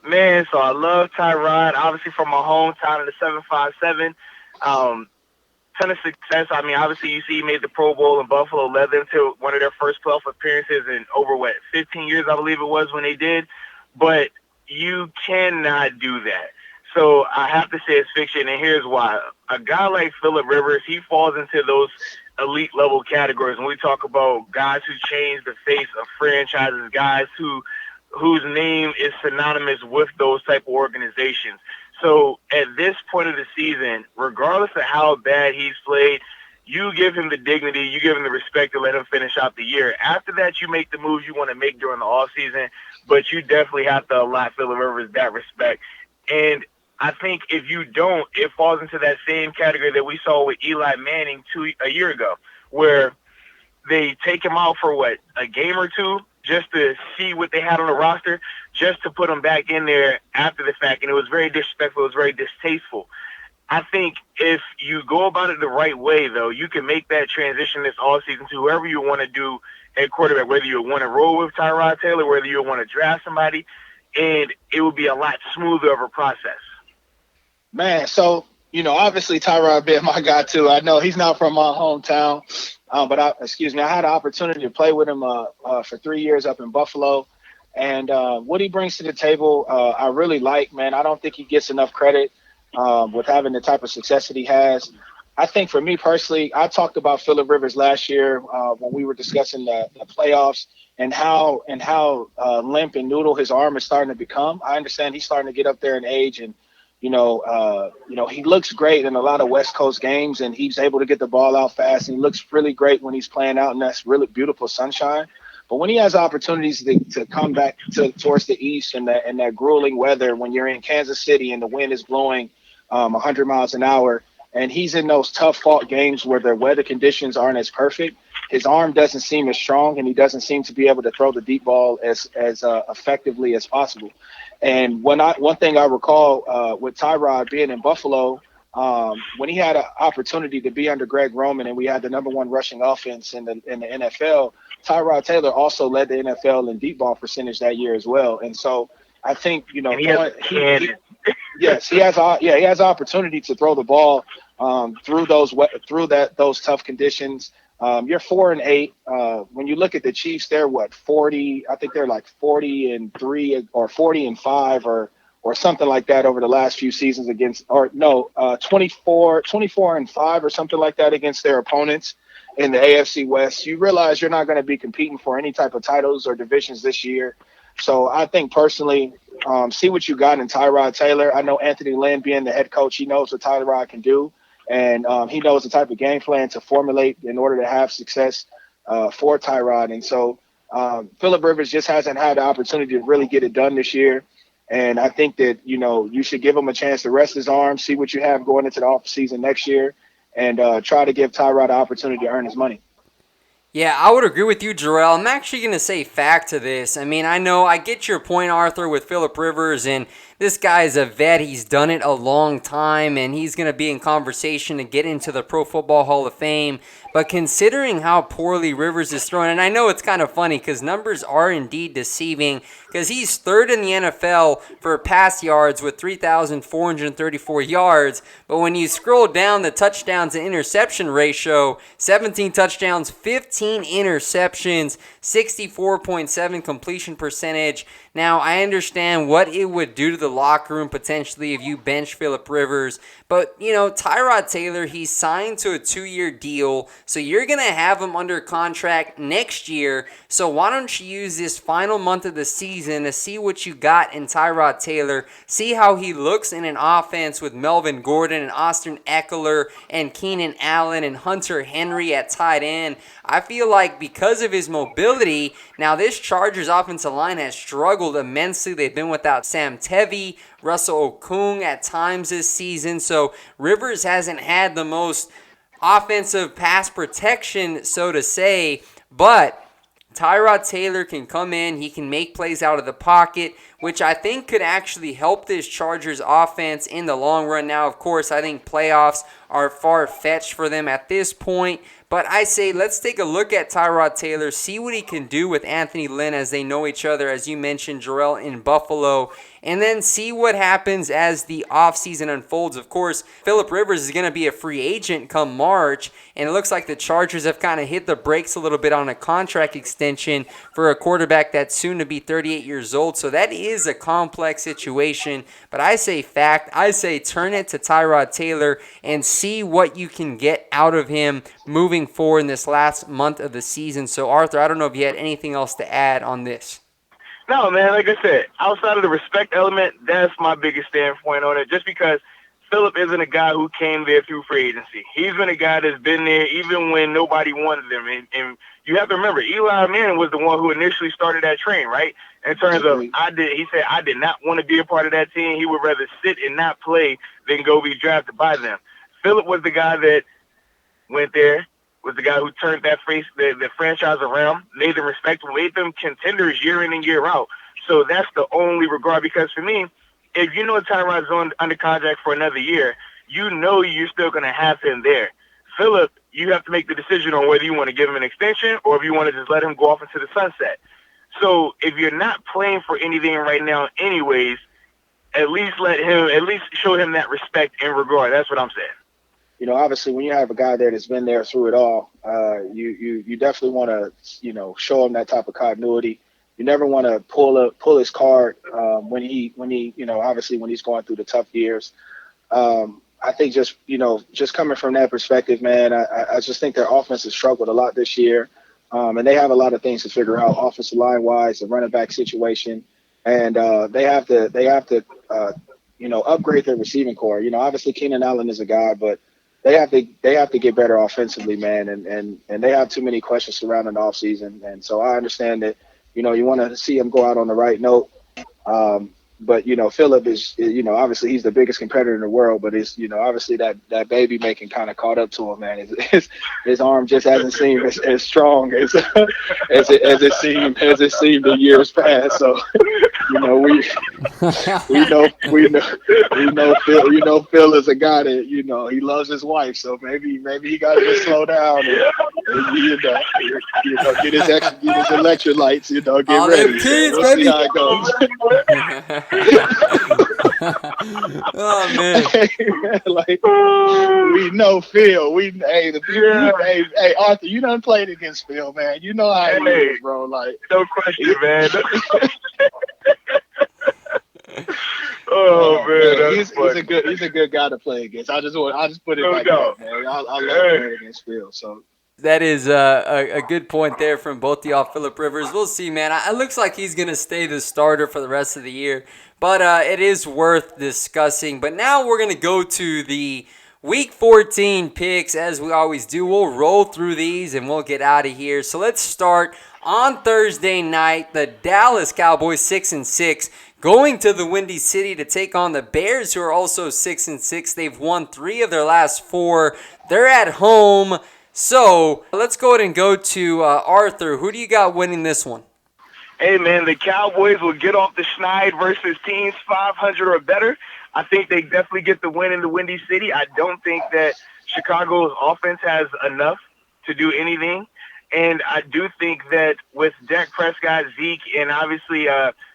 Man, so I love Tyrod, obviously from my hometown in the 757. Ton of success. I mean, obviously, you see he made the Pro Bowl in Buffalo, led them to one of their first playoff appearances in over, 15 years, I believe it was when they did. But you cannot do that. So I have to say it's fiction, and here's why. A guy like Phillip Rivers, he falls into those elite level categories. When we talk about guys who change the face of franchises, guys whose name is synonymous with those type of organizations. So at this point of the season, regardless of how bad he's played, you give him the dignity, you give him the respect to let him finish out the year. After that, you make the moves you want to make during the offseason, but you definitely have to allot Phillip Rivers that respect. And I think if you don't, it falls into that same category that we saw with Eli Manning a year ago, where they take him out for, a game or two just to see what they had on the roster, just to put him back in there after the fact. And it was very disrespectful. It was very distasteful. I think if you go about it the right way, though, you can make that transition this offseason to whoever you want to do at quarterback, whether you want to roll with Tyrod Taylor, whether you want to draft somebody, and it will be a lot smoother of a process. Man, so, obviously Tyrod been my guy too. I know he's not from my hometown, but I had an opportunity to play with him for 3 years up in Buffalo. And what he brings to the table, I really like, man. I don't think he gets enough credit with having the type of success that he has. I think for me personally, I talked about Phillip Rivers last year when we were discussing the playoffs and how limp and noodle his arm is starting to become. I understand he's starting to get up there in age, and he looks great in a lot of West Coast games, and he's able to get the ball out fast, and he looks really great when he's playing out in that really beautiful sunshine. But when he has opportunities to come back towards the east and that grueling weather, when you're in Kansas City and the wind is blowing 100 miles an hour, and he's in those tough fought games where the weather conditions aren't as perfect, his arm doesn't seem as strong, and he doesn't seem to be able to throw the deep ball as effectively as possible. And one thing I recall with Tyrod being in Buffalo, when he had an opportunity to be under Greg Roman and we had the number one rushing offense in the NFL, Tyrod Taylor also led the NFL in deep ball percentage that year as well. And so I think, he has opportunity to throw the ball through those tough conditions. You're 4-8. When you look at the Chiefs, they're 40. I think they're like 40-3 or 40-5 or something like that over the last few seasons 24-5 or something like that against their opponents in the AFC West. You realize you're not going to be competing for any type of titles or divisions this year. So I think personally, see what you got in Tyrod Taylor. I know Anthony Lynn being the head coach, he knows what Tyrod can do. And he knows the type of game plan to formulate in order to have success for Tyrod. And so Phillip Rivers just hasn't had the opportunity to really get it done this year. And I think that, you should give him a chance to rest his arm, see what you have going into the offseason next year, and try to give Tyrod the opportunity to earn his money. Yeah, I would agree with you, Jerel. I'm actually going to say fact to this. I mean, I get your point, Arthur, with Phillip Rivers, and this guy is a vet. He's done it a long time, and he's going to be in conversation to get into the Pro Football Hall of Fame. But considering how poorly Rivers is throwing, and I know it's kind of funny because numbers are indeed deceiving, because he's third in the NFL for pass yards with 3,434 yards. But when you scroll down the touchdowns to interception ratio, 17 touchdowns, 15 interceptions, 64.7 completion percentage. Now, I understand what it would do to the locker room potentially if you bench Phillip Rivers. But, Tyrod Taylor, he's signed to a 2-year deal, so you're going to have him under contract next year. So why don't you use this final month of the season to see what you got in Tyrod Taylor, see how he looks in an offense with Melvin Gordon and Austin Eckler and Keenan Allen and Hunter Henry at tight end. I feel like because of his mobility, now this Chargers offensive line has struggled immensely. They've been without Sam Tevi, Russell Okung at times this season. So Rivers hasn't had the most offensive pass protection, so to say, but Tyrod Taylor can come in, he can make plays out of the pocket, which I think could actually help this Chargers offense in the long run. Now, of course, I think playoffs are far-fetched for them at this point, but I say let's take a look at Tyrod Taylor, see what he can do with Anthony Lynn as they know each other, as you mentioned, Jerel in Buffalo, and then see what happens as the offseason unfolds. Of course, Phillip Rivers is going to be a free agent come March, and it looks like the Chargers have kind of hit the brakes a little bit on a contract extension for a quarterback that's soon to be 38 years old, so that is a complex situation. But I say fact, I say turn it to Tyrod Taylor and see what you can get out of him moving forward in this last month of the season. So, Arthur, I don't know if you had anything else to add on this. No, man, like I said, outside of the respect element, that's my biggest standpoint on it. Just because Phillip isn't a guy who came there through free agency. He's been a guy that's been there even when nobody wanted him. And you have to remember, Eli Manning was the one who initially started that train, right? In terms of, he said, I did not want to be a part of that team. He would rather sit and not play than go be drafted by them. Phillip was the guy that went there, was the guy who turned the franchise around, made them respectable, made them contenders year in and year out. So that's the only regard, because for me, if you know Tyrod's under contract for another year, you know you're still going to have him there. Phillip, you have to make the decision on whether you want to give him an extension or if you want to just let him go off into the sunset. So if you're not playing for anything right now anyways, at least show him that respect and regard. That's what I'm saying. You know, obviously, when you have a guy there that's been there through it all, you definitely want to, show him that type of continuity. You never want to pull his card when he obviously when he's going through the tough years. I think just coming from that perspective, man, I just think their offense has struggled a lot this year, and they have a lot of things to figure out offensive line wise, the running back situation, and they have to upgrade their receiving core. Obviously Keenan Allen is a guy, but they have to get better offensively, man, and they have too many questions surrounding the offseason. And so I understand that, you want to see him go out on the right note. But, Phillip is, obviously he's the biggest competitor in the world, but it's, obviously that baby making kind of caught up to him, man. His arm just hasn't seemed as strong as it seemed in years past. So, we know Phil is a guy that, he loves his wife. So maybe he got to just slow down and get his electrolytes, get all ready. Kids, we'll see how it goes. Oh man! We know Phil. Hey Arthur, you done played against Phil, man. You know how he is, bro. Like, no question, man. Oh man, he's a good guy to play against. I just put it like that, man. I love playing against Phil. So. That is a good point there from both y'all, Phillip Rivers. We'll see, man. It looks like he's going to stay the starter for the rest of the year, but it is worth discussing. But now we're going to go to the Week 14 picks, as we always do. We'll roll through these, and we'll get out of here. So let's start on Thursday night. The Dallas Cowboys, 6-6, going to the Windy City to take on the Bears, who are also 6-6. They've won 3 of their last 4. They're at home. So let's go ahead and go to Arthur. Who do you got winning this one? Hey, man, the Cowboys will get off the schneid versus teams 500 or better. I think they definitely get the win in the Windy City. I don't think that Chicago's offense has enough to do anything. And I do think that with Dak Prescott, Zeke, and obviously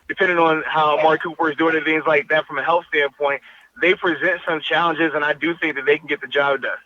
depending on how Amari Cooper is doing and things like that from a health standpoint, they present some challenges, and I do think that they can get the job done.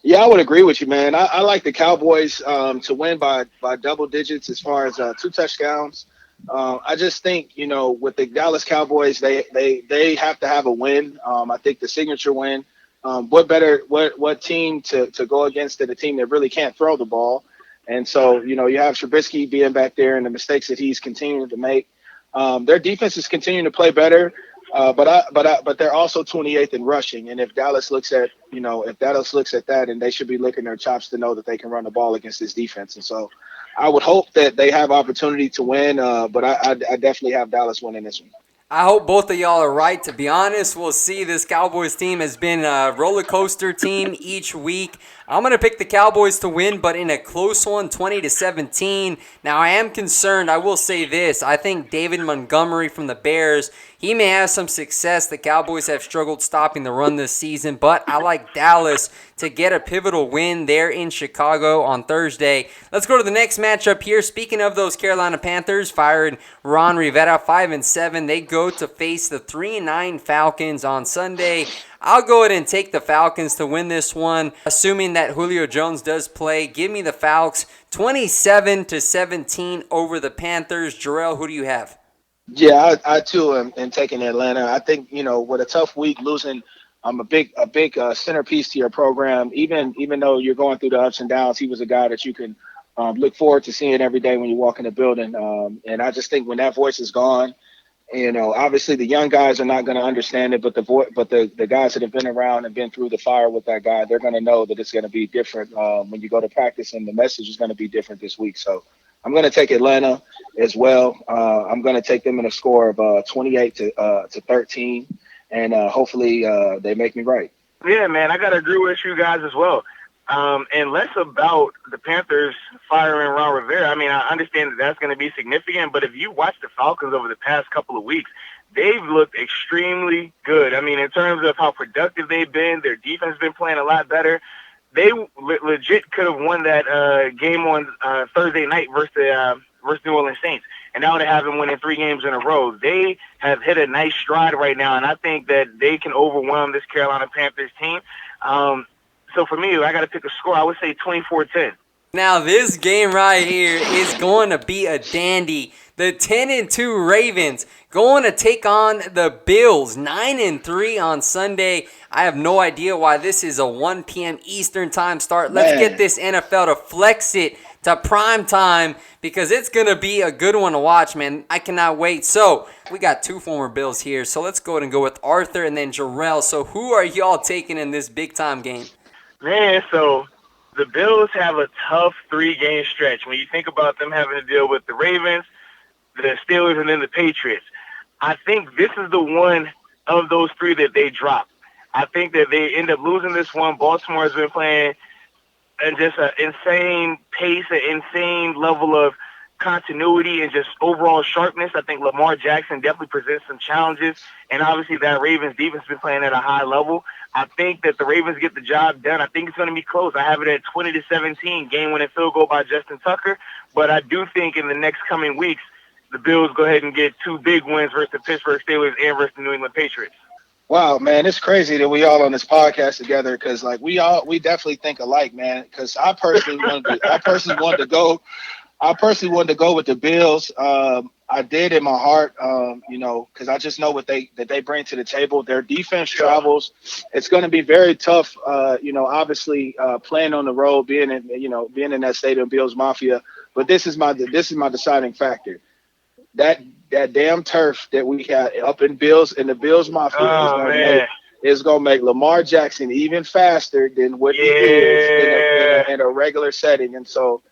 Yeah, I would agree with you, man. I like the Cowboys to win by double digits as far as 2 touchdowns. I just think, with the Dallas Cowboys, they have to have a win. I think the signature win. What team to go against than a team that really can't throw the ball? And so, you have Trubisky being back there and the mistakes that he's continuing to make. Their defense is continuing to play better. But they're also 28th in rushing, and if Dallas looks at that, and they should be licking their chops to know that they can run the ball against this defense. And so, I would hope that they have opportunity to win, but I definitely have Dallas winning this one. I hope both of y'all are right. To be honest, we'll see. This Cowboys team has been a roller coaster team each week. I'm going to pick the Cowboys to win, but in a close one, 20-17. Now, I am concerned. I will say this. I think David Montgomery from the Bears, he may have some success. The Cowboys have struggled stopping the run this season, but I like Dallas to get a pivotal win there in Chicago on Thursday. Let's go to the next matchup here. Speaking of those Carolina Panthers, fired Ron Rivera, 5-7. They go to face the 3-9 Falcons on Sunday. I'll go ahead and take the Falcons to win this one, assuming that Julio Jones does play. Give me the Falcons 27-17 over the Panthers. Jerel, who do you have? Yeah, I too am taking Atlanta. I think, with a tough week, losing a big centerpiece to your program, even though you're going through the ups and downs, he was a guy that you can look forward to seeing every day when you walk in the building. And I just think when that voice is gone, Obviously the young guys are not going to understand it, but the guys that have been around and been through the fire with that guy, they're going to know that it's going to be different when you go to practice, and the message is going to be different this week. So I'm going to take Atlanta as well. I'm going to take them in a score of 28 to 13, and hopefully they make me right. Yeah, man, I got to agree with you guys as well. And less about the Panthers firing Ron Rivera. I mean, I understand that that's going to be significant, but if you watch the Falcons over the past couple of weeks, they've looked extremely good. I mean, in terms of how productive they've been, their defense has been playing a lot better. They legit could have won that game on Thursday night versus New Orleans Saints, and now they have them winning 3 games in a row. They have hit a nice stride right now, and I think that they can overwhelm this Carolina Panthers team. So for me, I got to pick a score. I would say 24-10. Now this game right here is going to be a dandy. The 10-2 Ravens going to take on the Bills, 9-3 on Sunday. I have no idea why this is a 1 p.m. Eastern time start. Let's get this NFL to flex it to prime time because it's going to be a good one to watch, man. I cannot wait. So we got 2 former Bills here. So let's go ahead and go with Arthur and then Jerel. So who are y'all taking in this big-time game? Man, so the Bills have a tough 3-game stretch. When you think about them having to deal with the Ravens, the Steelers, and then the Patriots, I think this is the one of those 3 that they drop. I think that they end up losing this one. Baltimore has been playing at just an insane pace, an insane level of continuity and just overall sharpness. I think Lamar Jackson definitely presents some challenges, and obviously that Ravens defense has been playing at a high level. I think that the Ravens get the job done. I think it's going to be close. I have it at 20-17, game-winning field goal by Justin Tucker, but I do think in the next coming weeks, the Bills go ahead and get 2 big wins versus the Pittsburgh Steelers and versus the New England Patriots. Wow, man, it's crazy that we all on this podcast together because, like, we definitely think alike, man. Because I personally wanted to go with the Bills. I did in my heart, because I just know what they bring to the table. Their defense travels. It's going to be very tough. Obviously playing on the road, being in that stadium, Bills Mafia. But this is my deciding factor. That damn turf that we got up in the Bills Mafia is going to make Lamar Jackson even faster than what he is in a regular setting. And so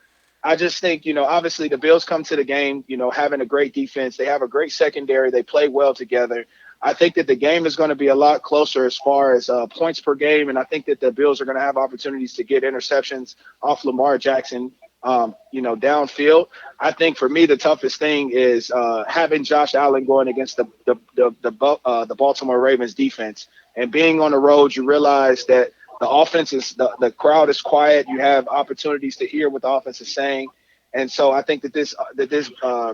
I just think, obviously the Bills come to the game, having a great defense. They have a great secondary. They play well together. I think that the game is going to be a lot closer as far as points per game. And I think that the Bills are going to have opportunities to get interceptions off Lamar Jackson, downfield. I think for me, the toughest thing is having Josh Allen going against the Baltimore Ravens defense, and being on the road. You realize that the offense is the crowd is quiet. You have opportunities to hear what the offense is saying. And so I think that this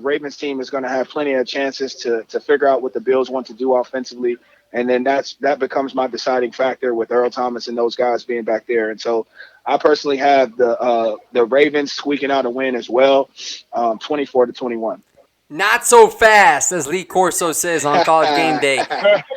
Ravens team is going to have plenty of chances to figure out what the Bills want to do offensively. And then that becomes my deciding factor with Earl Thomas and those guys being back there. And so I personally have the Ravens squeaking out a win as well, 24-21. Not so fast, as Lee Corso says on College Game Day.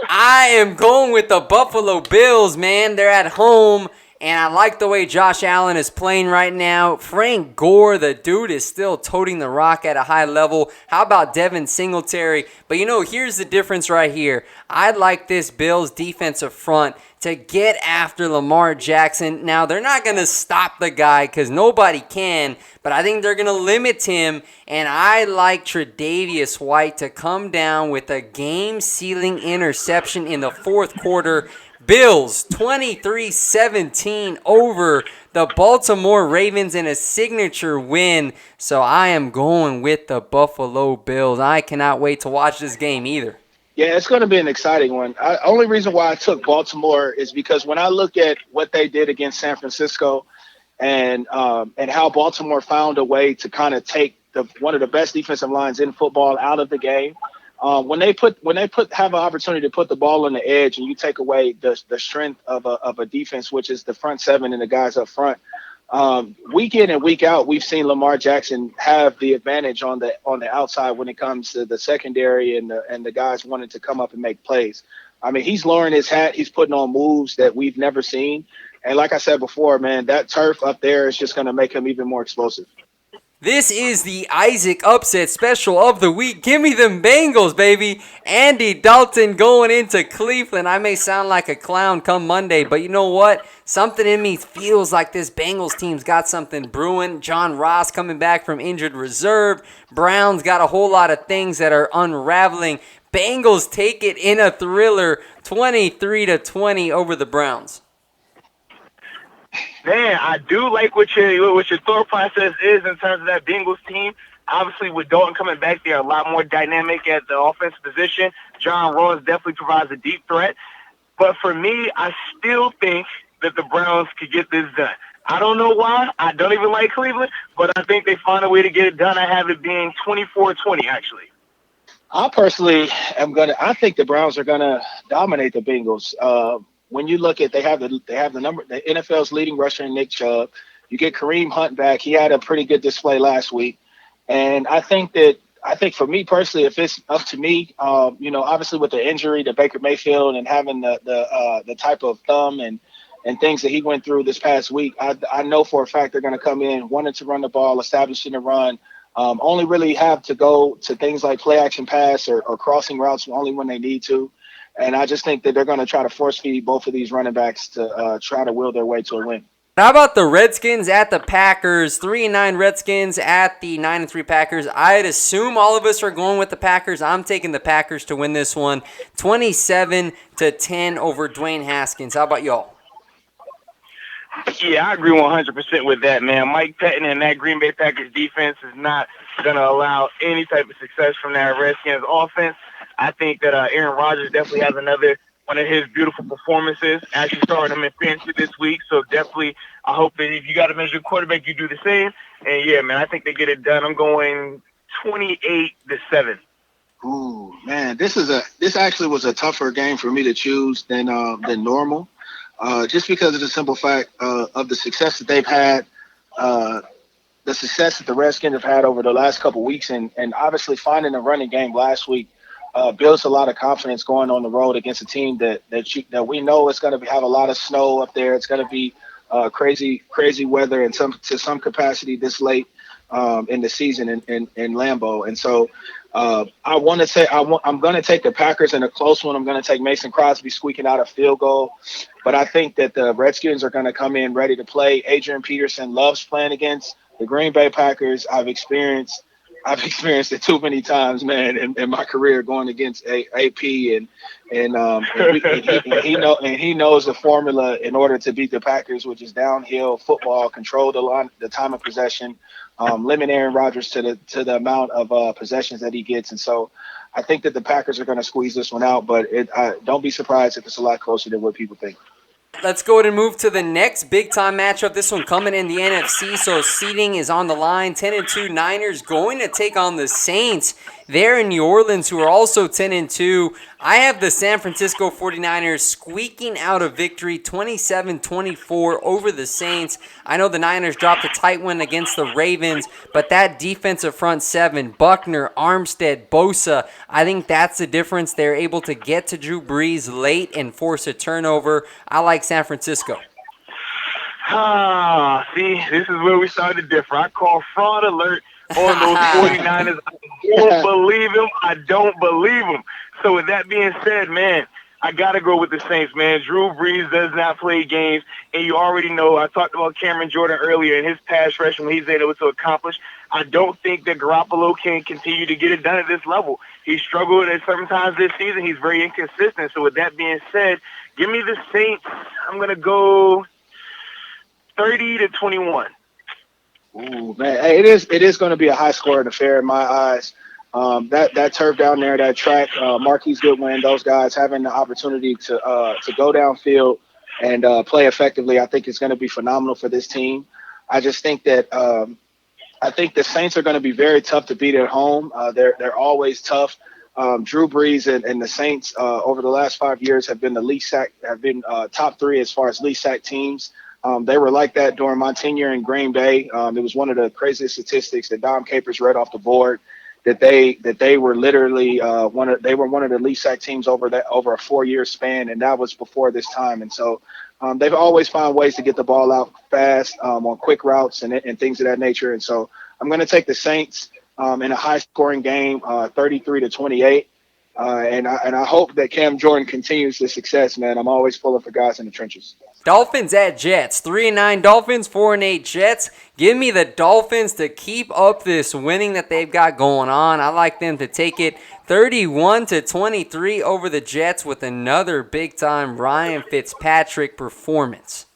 I am going with the Buffalo Bills, man. They're at home, and I like the way Josh Allen is playing right now. Frank Gore, the dude, is still toting the rock at a high level. How about Devin Singletary? But, here's the difference right here. I like this Bills defensive front to get after Lamar Jackson. Now, they're not going to stop the guy because nobody can, but I think they're going to limit him, and I like Tre'Davious White to come down with a game-sealing interception in the fourth quarter. Bills 23-17 over the Baltimore Ravens in a signature win, so I am going with the Buffalo Bills. I cannot wait to watch this game either. Yeah, it's going to be an exciting one. Only reason why I took Baltimore is because when I look at what they did against San Francisco and how Baltimore found a way to kind of take one of the best defensive lines in football out of the game, when they have an opportunity to put the ball on the edge and you take away the strength of a defense, which is the front seven and the guys up front, week in and week out, we've seen Lamar Jackson have the advantage on the outside when it comes to the secondary and the guys wanting to come up and make plays. I mean, he's lowering his hat. He's putting on moves that we've never seen. And like I said before, man, that turf up there is just going to make him even more explosive. This is the Isaac upset special of the week. Give me them Bengals, baby. Andy Dalton going into Cleveland. I may sound like a clown come Monday, but you know what? Something in me feels like this Bengals team's got something brewing. John Ross coming back from injured reserve. Browns got a whole lot of things that are unraveling. Bengals take it in a thriller, 23-20 over the Browns. Man, I do like what your thought process is in terms of that Bengals team. Obviously, with Dalton coming back, they're a lot more dynamic at the offensive position. John Ross definitely provides a deep threat. But for me, I still think that the Browns could get this done. I don't know why. I don't even like Cleveland, but I think they find a way to get it done. I have it being 24-20, actually. I think the Browns are gonna dominate the Bengals. When you look at, they have the NFL's leading rusher in Nick Chubb. You get Kareem Hunt back. He had a pretty good display last week. And I think for me personally, if it's up to me, obviously with the injury to Baker Mayfield and having the type of thumb and things that he went through this past week, I know for a fact they're going to come in wanting to run the ball, establishing the run, only really have to go to things like play action pass or crossing routes only when they need to. And I just think that they're going to try to force feed both of these running backs to try to will their way to a win. How about the Redskins at the Packers? 3-9 Redskins at the 9-3 Packers. I'd assume all of us are going with the Packers. I'm taking the Packers to win this one, 27-10 over Dwayne Haskins. How about y'all? Yeah, I agree 100% with that, man. Mike Pettin and that Green Bay Packers defense is not going to allow any type of success from that Redskins offense. I think that Aaron Rodgers definitely has another one of his beautiful performances. Actually starting him in fantasy this week, so definitely I hope that if you got to measure quarterback, you do the same. And yeah, man, I think they get it done. I'm going 28-7. Ooh, man, this actually was a tougher game for me to choose than normal, just because of the simple fact of the success that they've had, the success that the Redskins have had over the last couple weeks, and obviously finding a running game last week. Builds a lot of confidence going on the road against a team that we know is going to have a lot of snow up there. It's going to be crazy weather and to some capacity this late in the season in Lambeau. And so I want to say I'm going to take the Packers in a close one. I'm going to take Mason Crosby squeaking out a field goal. But I think that the Redskins are going to come in ready to play. Adrian Peterson loves playing against the Green Bay Packers. I've experienced it too many times, man, in my career going against AP and he knows the formula in order to beat the Packers, which is downhill football, control the time of possession, limit Aaron Rodgers to the amount of possessions that he gets, and so I think that the Packers are going to squeeze this one out, but don't be surprised if it's a lot closer than what people think. Let's go ahead and move to the next big-time matchup. This one coming in the NFC, so seeding is on the line. 10-2 Niners going to take on the Saints. They're in New Orleans, who are also 10-2. I have the San Francisco 49ers squeaking out a victory, 27-24 over the Saints. I know the Niners dropped a tight one against the Ravens, but that defensive front seven, Buckner, Armstead, Bosa, I think that's the difference. They're able to get to Drew Brees late and force a turnover. I like San Francisco. See, this is where we started to differ. I call fraud alert on those 49ers. I don't believe him. So with that being said, man, I got to go with the Saints, man. Drew Brees does not play games, and you already know I talked about Cameron Jordan earlier in his pass rush and what he's able to accomplish. I don't think that Garoppolo can continue to get it done at this level. He struggled at certain times this season. He's very inconsistent. So with that being said, give me the Saints. I'm going to go 30-21. Ooh, man, hey, it is going to be a high-scoring affair in my eyes. That turf down there, that track, Marquise Goodwin, those guys having the opportunity to go downfield and play effectively, I think it's going to be phenomenal for this team. I just think that I think the Saints are going to be very tough to beat at home. They're always tough. Drew Brees and the Saints over the last 5 years have been top three as far as least sack teams. They were like that during my tenure in Green Bay. It was one of the craziest statistics that Dom Capers read off the board. That they were literally one of the least sack teams over a 4-year span, and that was before this time. And so they've always found ways to get the ball out fast on quick routes and things of that nature. And so I'm going to take the Saints in a high-scoring game, 33-28. And I hope that Cam Jordan continues the success, man. I'm always pulling for guys in the trenches. Dolphins at Jets. 3-9 Dolphins, 4-8 Jets. Give me the Dolphins to keep up this winning that they've got going on. I like them to take it 31-23 over the Jets with another big-time Ryan Fitzpatrick performance.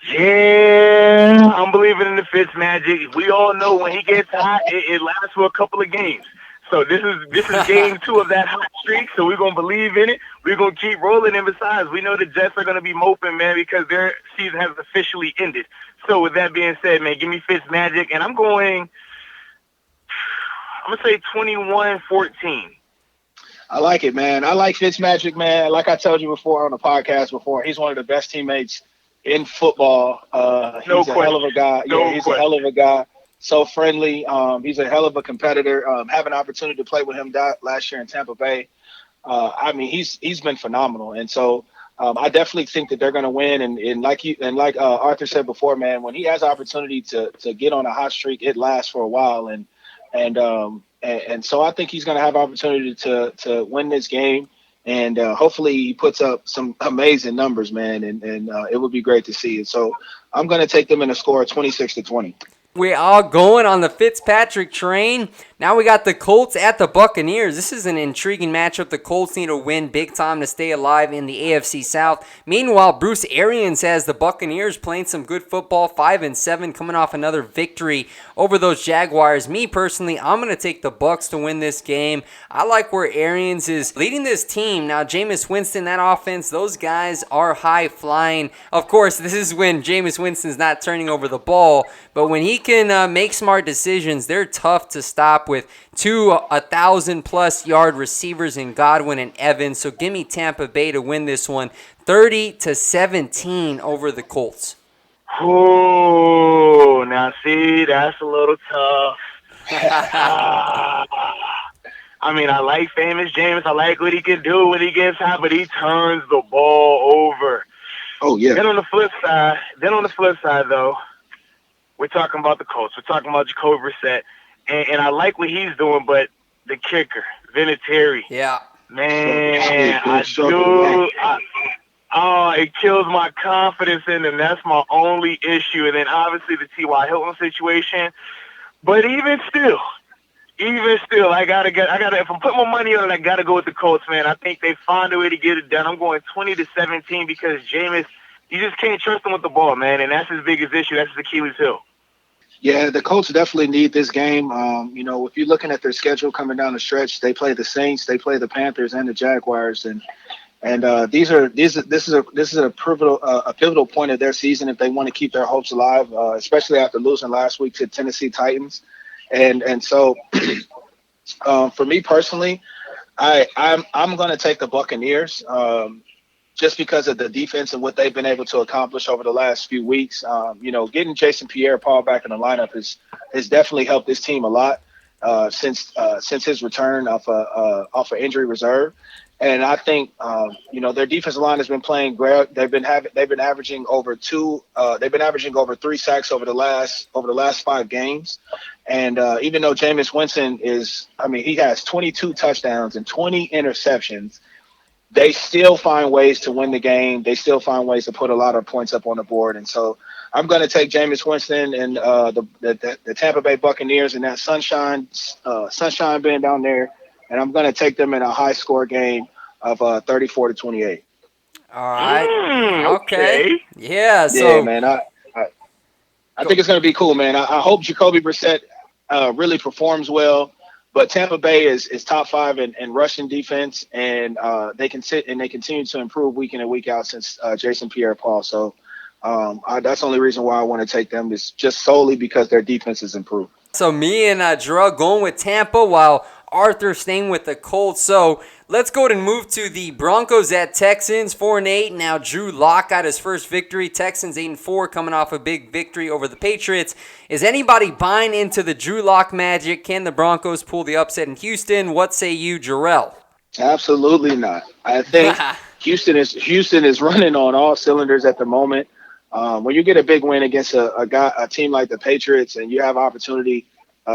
Yeah, I'm believing in the Fitz magic. We all know when he gets hot, it lasts for a couple of games. So this is game 2 of that hot streak, so we're going to believe in it. We're going to keep rolling, and besides, we know the Jets are going to be moping, man, because their season has officially ended. So with that being said, man, give me Fitz magic, and I'm going to say 21-14. I like it, man. I like Fitz magic, man. Like I told you before on the podcast before, he's one of the best teammates in football. He's a hell of a guy. He's a hell of a guy. So friendly. He's a hell of a competitor. Have an opportunity to play with him last year in Tampa Bay. I mean, he's been phenomenal. And so I definitely think that they're going to win. And like Arthur said before, man, when he has opportunity to get on a hot streak, it lasts for a while. And so I think he's going to have opportunity to win this game. And hopefully he puts up some amazing numbers, man. And it would be great to see it. So I'm going to take them in a score of 26-20. We're all going on the Fitzpatrick train. Now we got the Colts at the Buccaneers. This is an intriguing matchup. The Colts need to win big time to stay alive in the AFC South. Meanwhile, Bruce Arians has the Buccaneers playing some good football, 5-7, coming off another victory over those Jaguars. Me personally, I'm going to take the Bucs to win this game. I like where Arians is leading this team. Now, Jameis Winston, that offense, those guys are high flying. Of course, this is when Jameis Winston's not turning over the ball, but when he can make smart decisions, they're tough to stop with 2 1,000+ yard receivers in Godwin and Evans. So give me Tampa Bay to win this one, 30-17 over the Colts. Oh, now see, that's a little tough. I mean, I like famous James. I like what he can do when he gets hot, but he turns the ball over. Oh yeah. Then on the flip side, though, we're talking about the Colts. We're talking about Jacoby Brissett. And I like what he's doing, but the kicker, Vinatieri. Yeah. Man, it kills my confidence in him. That's my only issue. And then obviously the T.Y. Hilton situation. But even still, if I'm putting my money on it, I gotta go with the Colts, man. I think they find a way to get it done. I'm going 20-17 because Jameis, you just can't trust him with the ball, man. And that's his biggest issue. That's his Achilles heel. Yeah, the Colts definitely need this game. If you're looking at their schedule coming down the stretch, they play the Saints, they play the Panthers, and the Jaguars, and this is a pivotal point of their season if they want to keep their hopes alive, especially after losing last week to Tennessee Titans, and so for me personally, I'm going to take the Buccaneers. Just because of the defense and what they've been able to accomplish over the last few weeks. Getting Jason Pierre-Paul back in the lineup has definitely helped this team a lot since his return off of injury reserve. And I think their defensive line has been playing great. They've been averaging over 3 sacks over the last 5 games. And even though Jameis Winston he has 22 touchdowns and 20 interceptions, they still find ways to win the game. They still find ways to put a lot of points up on the board. And so I'm going to take Jameis Winston and the Tampa Bay Buccaneers and that sunshine being down there. And I'm going to take them in a high-score game of 34-28. All right. Okay. Yeah. So yeah, man. I think it's going to be cool, man. I hope Jacoby Brissett really performs well. But Tampa Bay is top 5 in rushing defense, and they continue to improve week in and week out since Jason Pierre-Paul. So that's the only reason why I want to take them is just solely because their defense has improved. So me and Jerel going with Tampa while Arthur staying with the Colts. So let's go ahead and move to the Broncos at Texans, 4-8. Now Drew Lock got his first victory. Texans 8-4, coming off a big victory over the Patriots. Is anybody buying into the Drew Lock magic? Can the Broncos pull the upset in Houston? What say you, Jerel? Absolutely not. I think Houston is running on all cylinders at the moment. When you get a big win against a team like the Patriots, and you have opportunity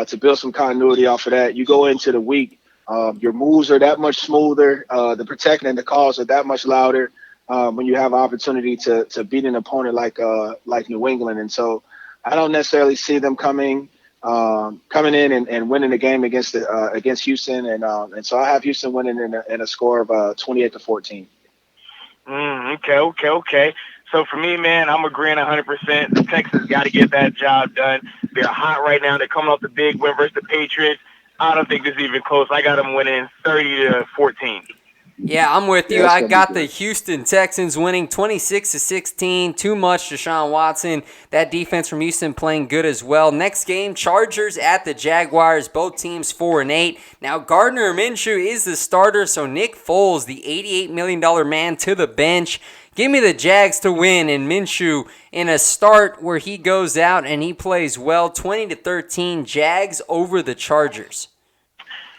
to build some continuity off of that, you go into the week. Your moves are that much smoother. The protecting and the calls are that much louder when you have opportunity to beat an opponent like New England. And so I don't necessarily see them coming in and winning the game against Houston. And so I have Houston winning in a score of 28-14. Okay. So for me, man, I'm agreeing 100%. The Texans got to get that job done. They're hot right now. They're coming off the big win versus the Patriots. I don't think this is even close. I got them winning 30-14. Yeah, I'm with you. Yeah, I got the Houston Texans winning 26-16. Too much Deshaun Watson. That defense from Houston playing good as well. Next game, Chargers at the Jaguars. Both teams 4-8. Now, Gardner Minshew is the starter, so Nick Foles, the $88 million man, to the bench. Give me the Jags to win, and Minshew in a start where he goes out and he plays well. 20-13, Jags over the Chargers.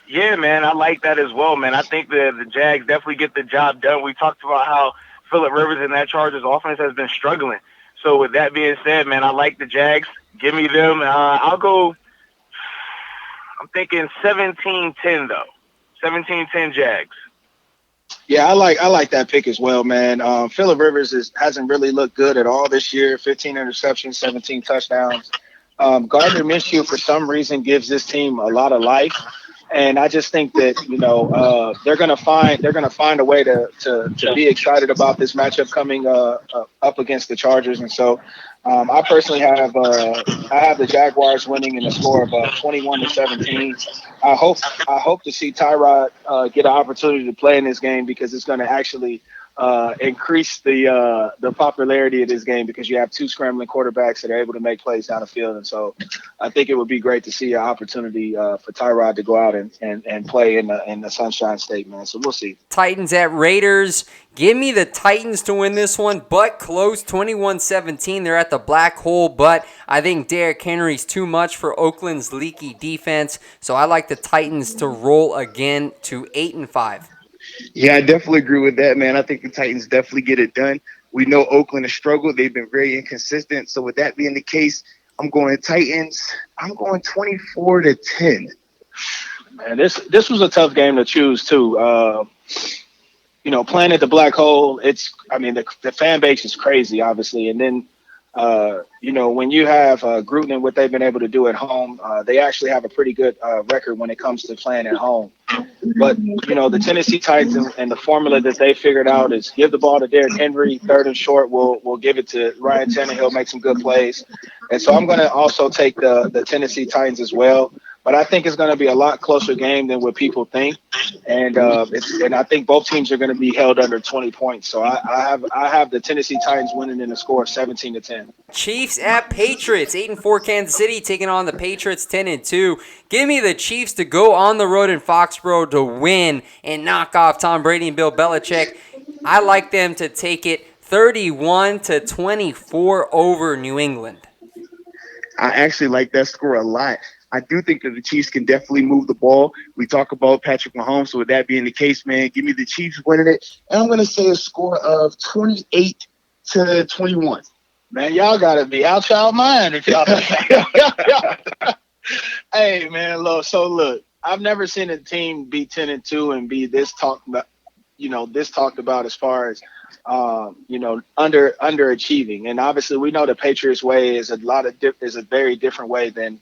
Yeah, man, I like that as well, man. I think the Jags definitely get the job done. We talked about how Phillip Rivers and that Chargers offense has been struggling. So with that being said, man, I like the Jags. Give me them. I'm thinking 17-10, though. 17-10 Jags. Yeah, I like that pick as well, man. Phillip Rivers hasn't really looked good at all this year. 15 interceptions, 17 touchdowns. Gardner Minshew, for some reason, gives this team a lot of life, and I just think that they're gonna find a way to be excited about this matchup coming up against the Chargers, and so I personally have the Jaguars winning in a score of 21-17. I hope to see Tyrod get an opportunity to play in this game, because it's going to actually increase the popularity of this game, because you have two scrambling quarterbacks that are able to make plays down the field. And so I think it would be great to see an opportunity for Tyrod to go out and play in the Sunshine State, man. So we'll see. Titans at Raiders. Give me the Titans to win this one, but close, 21-17. They're at the black hole, but I think Derrick Henry's too much for Oakland's leaky defense. So I like the Titans to roll again to 8-5. Yeah, I definitely agree with that, man. I think the Titans definitely get it done. We know Oakland has struggled. They've been very inconsistent. So with that being the case, I'm going Titans. I'm going 24-10. Man, this was a tough game to choose too. Playing at the black hole, the fan base is crazy, obviously. And then, when you have Gruden and what they've been able to do at home, they actually have a pretty good record when it comes to playing at home. But, the Tennessee Titans and the formula that they figured out is give the ball to Derrick Henry, third and short, we'll give it to Ryan Tannehill, make some good plays. And so I'm going to also take the Tennessee Titans as well. But I think it's going to be a lot closer game than what people think, and I think both teams are going to be held under 20 points. So I have the Tennessee Titans winning in a score of 17-10. Chiefs at Patriots, 8-4 Kansas City taking on the Patriots 10-2. Give me the Chiefs to go on the road in Foxborough to win and knock off Tom Brady and Bill Belichick. I like them to take it 31-24 over New England. I actually like that score a lot. I do think that the Chiefs can definitely move the ball. We talk about Patrick Mahomes, so with that being the case, man, give me the Chiefs winning it. And I'm going to say a score of 28-21. Man, y'all got to be out y'all mind if y'all Hey, man, look, I've never seen a team be 10-2 and be this talked about as far as underachieving. And obviously we know the Patriots way is a very different way than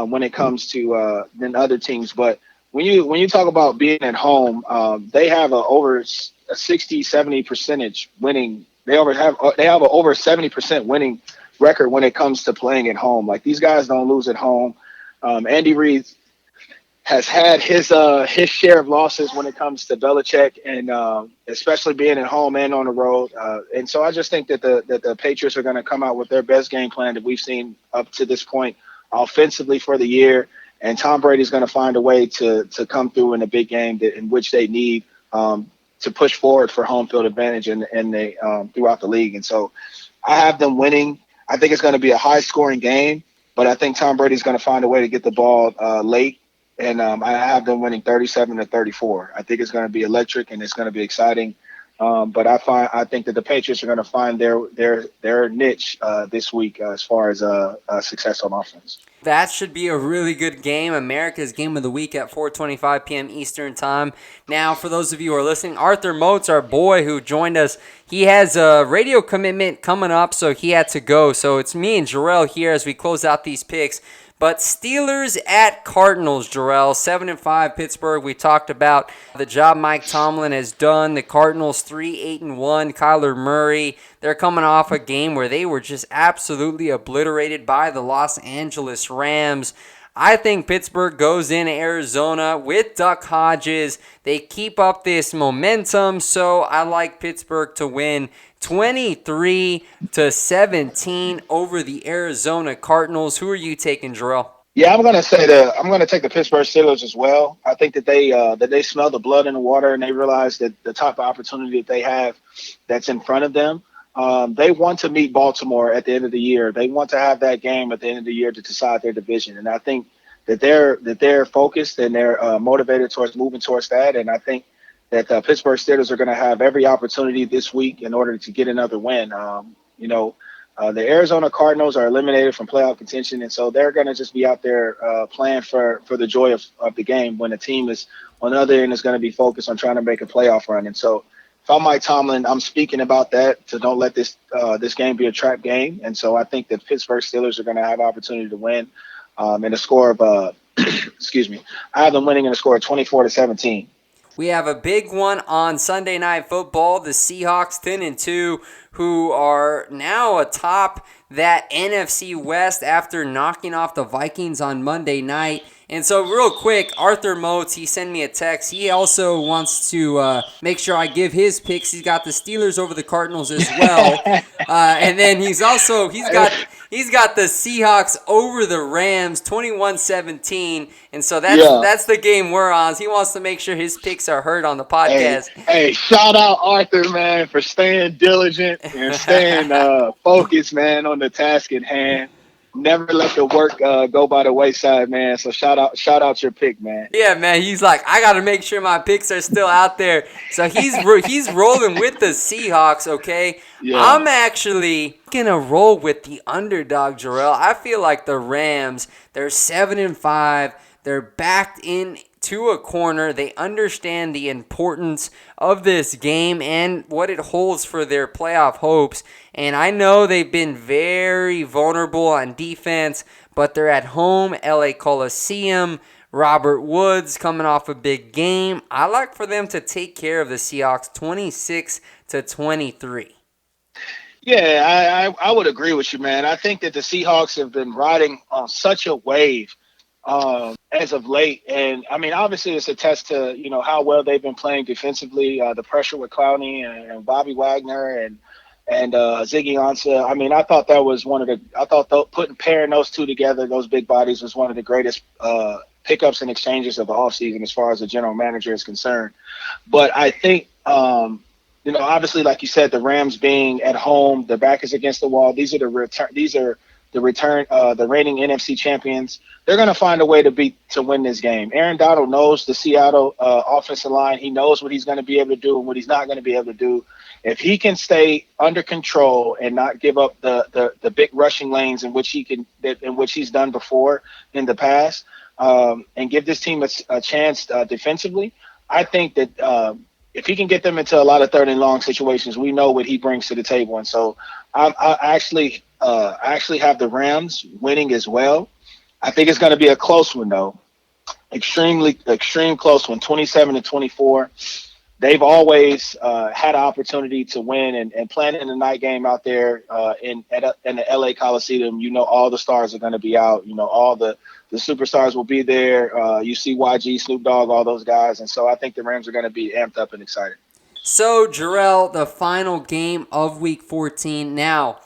when it comes to than other teams. But when you talk about being at home, they have over 60-70 percentage winning. They have an over 70% winning record when it comes to playing at home. Like, these guys don't lose at home. Andy Reid has had his share of losses when it comes to Belichick, and especially being at home and on the road. And so I just think that the Patriots are going to come out with their best game plan that we've seen up to this point offensively for the year, and Tom Brady's going to find a way to come through in a big game in which they need to push forward for home field advantage and they throughout the league. And so I have them winning. I think it's going to be a high scoring game, but I think Tom Brady's going to find a way to get the ball late, and I have them winning 37-34. I think it's going to be electric and it's going to be exciting. But I think that the Patriots are going to find their niche this week as far as success on offense. That should be a really good game. America's Game of the Week at 4:25 p.m. Eastern Time. Now, for those of you who are listening, Arthur Moats, our boy who joined us, he has a radio commitment coming up, so he had to go. So it's me and Jerel here as we close out these picks. But Steelers at Cardinals, Jerel, 7-5 Pittsburgh. We talked about the job Mike Tomlin has done. The Cardinals 3-8-1. Kyler Murray, they're coming off a game where they were just absolutely obliterated by the Los Angeles Rams. I think Pittsburgh goes in Arizona with Duck Hodges. They keep up this momentum, so I like Pittsburgh to win 23-17 over the Arizona Cardinals. Who are you taking, Jerel? Yeah, I'm gonna take the Pittsburgh Steelers as well. I think that they smell the blood in the water and they realize that the type of opportunity that they have that's in front of them. They want to meet Baltimore at the end of the year. They want to have that game at the end of the year to decide their division. And I think that they're focused and they're motivated towards moving towards that. And I think that the Pittsburgh Steelers are going to have every opportunity this week in order to get another win. The Arizona Cardinals are eliminated from playoff contention, and so they're going to just be out there playing for the joy of the game when the team is on the other end is going to be focused on trying to make a playoff run. And so if I'm Mike Tomlin, I'm speaking about that to don't let this game be a trap game. And so I think that Pittsburgh Steelers are going to have opportunity to win in a score of excuse me. I have them winning in a score of 24-17. We have a big one on Sunday Night Football. The Seahawks 10-2, who are now atop that NFC West after knocking off the Vikings on Monday night. And so real quick, Arthur Moats, he sent me a text. He also wants to make sure I give his picks. He's got the Steelers over the Cardinals as well. And then he's got the Seahawks over the Rams, 21-17. And so that's the game we're on. He wants to make sure his picks are heard on the podcast. Hey, shout out Arthur, man, for staying diligent and staying focused, man, on the task at hand. Never let the work go by the wayside, man. So shout out your pick, man. Yeah, man. He's like, I got to make sure my picks are still out there. So he's rolling with the Seahawks, okay? Yeah. I'm actually going to roll with the underdog, Jerel. I feel like the Rams, they're 7-5. They're backed into a corner. They understand the importance of this game and what it holds for their playoff hopes. And I know they've been very vulnerable on defense, but they're at home, LA Coliseum. Robert Woods coming off a big game. I like for them to take care of the Seahawks 26-23. Yeah, I would agree with you, man. I think that the Seahawks have been riding on such a wave as of late. And, I mean, obviously it's a test to, how well they've been playing defensively, the pressure with Clowney and Bobby Wagner and Ziggy Ansah. I mean, I thought that was pairing those two together, those big bodies, was one of the greatest pickups and exchanges of the offseason as far as the general manager is concerned. But I think, obviously, like you said, the Rams being at home, their back is against the wall. The reigning NFC champions. They're going to find a way to win this game. Aaron Donald knows the Seattle offensive line. He knows what he's going to be able to do and what he's not going to be able to do. If he can stay under control and not give up the big rushing lanes in which he's done before in the past, and give this team a chance defensively, I think that if he can get them into a lot of third and long situations, we know what he brings to the table. And so I actually have the Rams winning as well. I think it's going to be a close one, though. Extreme close one, 27-24. They've always had an opportunity to win, and playing in the night game out there in the LA Coliseum, all the stars are going to be out. All the superstars will be there. You see YG, Snoop Dogg, all those guys. And so I think the Rams are going to be amped up and excited. So, Jerel, the final game of Week 14. Now,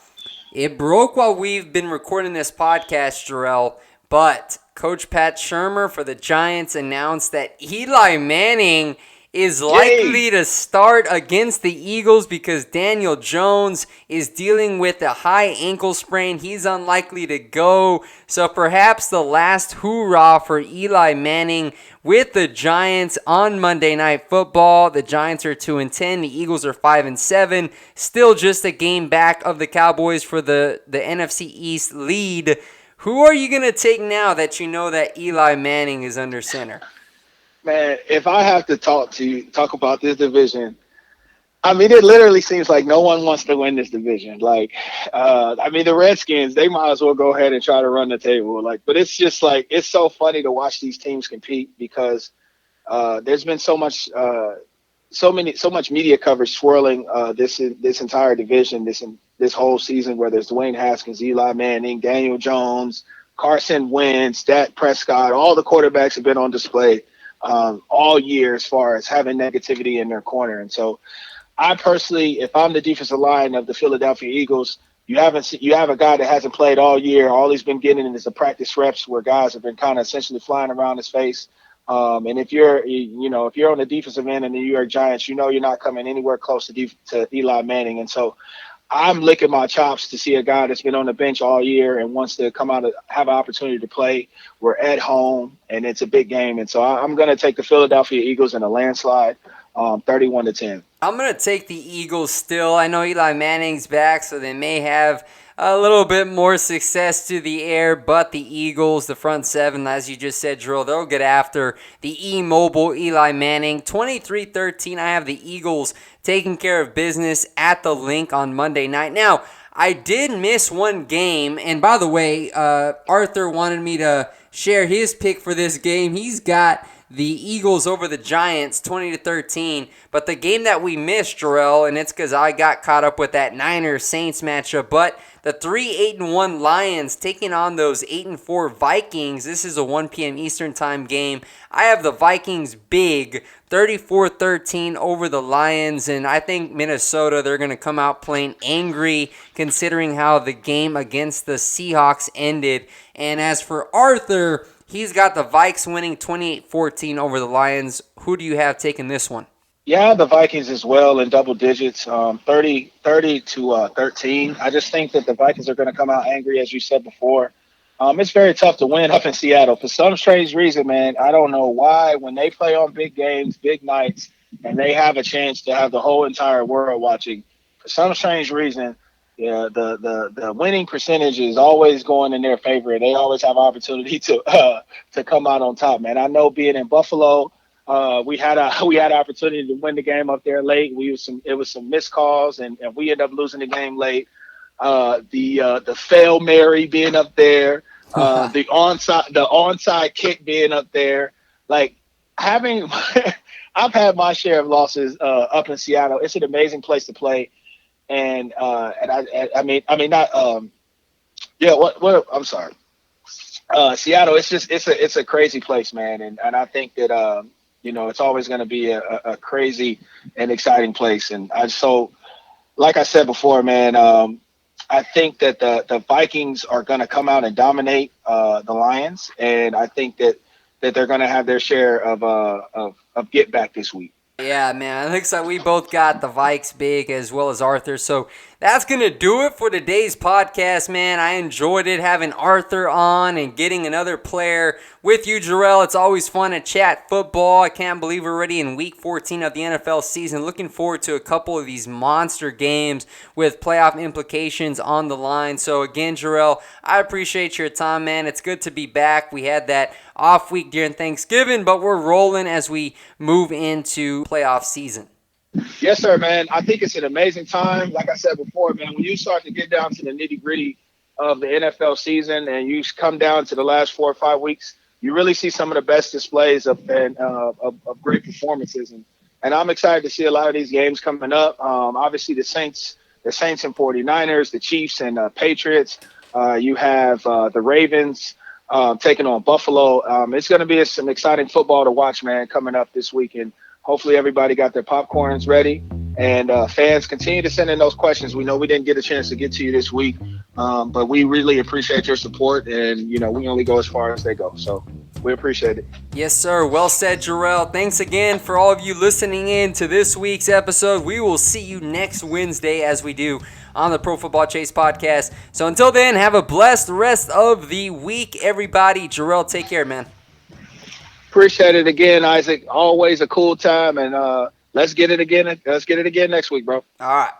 it broke while we've been recording this podcast, Jerel, but Coach Pat Shurmur for the Giants announced that Eli Manning is likely to start against the Eagles because Daniel Jones is dealing with a high ankle sprain. He's unlikely to go. So perhaps the last hoorah for Eli Manning with the Giants on Monday Night Football. The Giants are 2-10. The Eagles are 5-7. Still just a game back of the Cowboys for the NFC East lead. Who are you going to take now that you know that Eli Manning is under center? Man, if I have to talk about this division, I mean, it literally seems like no one wants to win this division. Like, I mean, the Redskins, they might as well go ahead and try to run the table. Like, but it's just like, it's so funny to watch these teams compete because there's been so much media coverage swirling this entire division, this whole season, where there's Dwayne Haskins, Eli Manning, Daniel Jones, Carson Wentz, Dak Prescott. All the quarterbacks have been on display all year as far as having negativity in their corner. And so I personally, if I'm the defensive line of the Philadelphia Eagles, you have a guy that hasn't played all year. All he's been getting is the practice reps where guys have been kind of essentially flying around his face. And if you're on the defensive end of the New York Giants, you're not coming anywhere close to Eli Manning. And so I'm licking my chops to see a guy that's been on the bench all year and wants to come out and have an opportunity to play. We're at home, and it's a big game. And so I'm going to take the Philadelphia Eagles in a landslide, 31-10. I'm going to take the Eagles still. I know Eli Manning's back, so they may have a little bit more success to the air, but the Eagles, the front seven, as you just said, Jerel, they'll get after the immobile Eli Manning. 23-13, I have the Eagles taking care of business at the Link on Monday night. Now, I did miss one game, and by the way, Arthur wanted me to share his pick for this game. He's got the Eagles over the Giants, 20-13. But the game that we missed, Jerel, and it's because I got caught up with that Niners-Saints matchup, but the 3-8-1 Lions taking on those 8-4 Vikings. This is a 1 p.m. Eastern time game. I have the Vikings big, 34-13 over the Lions, and I think Minnesota, they're going to come out playing angry considering how the game against the Seahawks ended. And as for Arthur, he's got the Vikes winning 28-14 over the Lions. Who do you have taking this one? Yeah, the Vikings as well in double digits, 30-13. I just think that the Vikings are going to come out angry, as you said before. It's very tough to win up in Seattle. For some strange reason, man, I don't know why, when they play on big games, big nights, and they have a chance to have the whole entire world watching, for some strange reason, yeah, the winning percentage is always going in their favor. They always have opportunity to come out on top, man. I know being in Buffalo, we had an opportunity to win the game up there late. It was some missed calls, and we ended up losing the game late. The fail Mary being up there, the onside kick being up there, like having I've had my share of losses up in Seattle. It's an amazing place to play, and Seattle. It's a crazy place, man, and I think that it's always going to be a crazy and exciting place, and like I said before, man. I think that the Vikings are going to come out and dominate the Lions, and I think that they're going to have their share of get back this week. Yeah, man. It looks like we both got the Vikes big as well as Arthur. So that's going to do it for today's podcast, man. I enjoyed it having Arthur on and getting another player with you, Jerel. It's always fun to chat football. I can't believe we're already in week 14 of the NFL season. Looking forward to a couple of these monster games with playoff implications on the line. So again, Jerel, I appreciate your time, man. It's good to be back. We had that off week during Thanksgiving, but we're rolling as we move into playoff season. Yes, sir, man. I think it's an amazing time. Like I said before, man, when you start to get down to the nitty-gritty of the NFL season and you come down to the last 4 or 5 weeks, you really see some of the best displays of great performances. And I'm excited to see a lot of these games coming up. Obviously, the Saints and 49ers, the Chiefs and Patriots. You have the Ravens taking on Buffalo. It's going to be some exciting football to watch, man, coming up this weekend. Hopefully everybody got their popcorns ready, and fans continue to send in those questions. We know we didn't get a chance to get to you this week, but we really appreciate your support, and we only go as far as they go. So We appreciate it. Yes, sir. Well said, Jerel. Thanks again for all of you listening in to this week's episode. We will see you next Wednesday as we do on the Pro Football Chase Podcast. So until then, have a blessed rest of the week, everybody. Jerel, take care, man. Appreciate it again, Isaac. Always a cool time, and let's get it again. Let's get it again next week, bro. All right.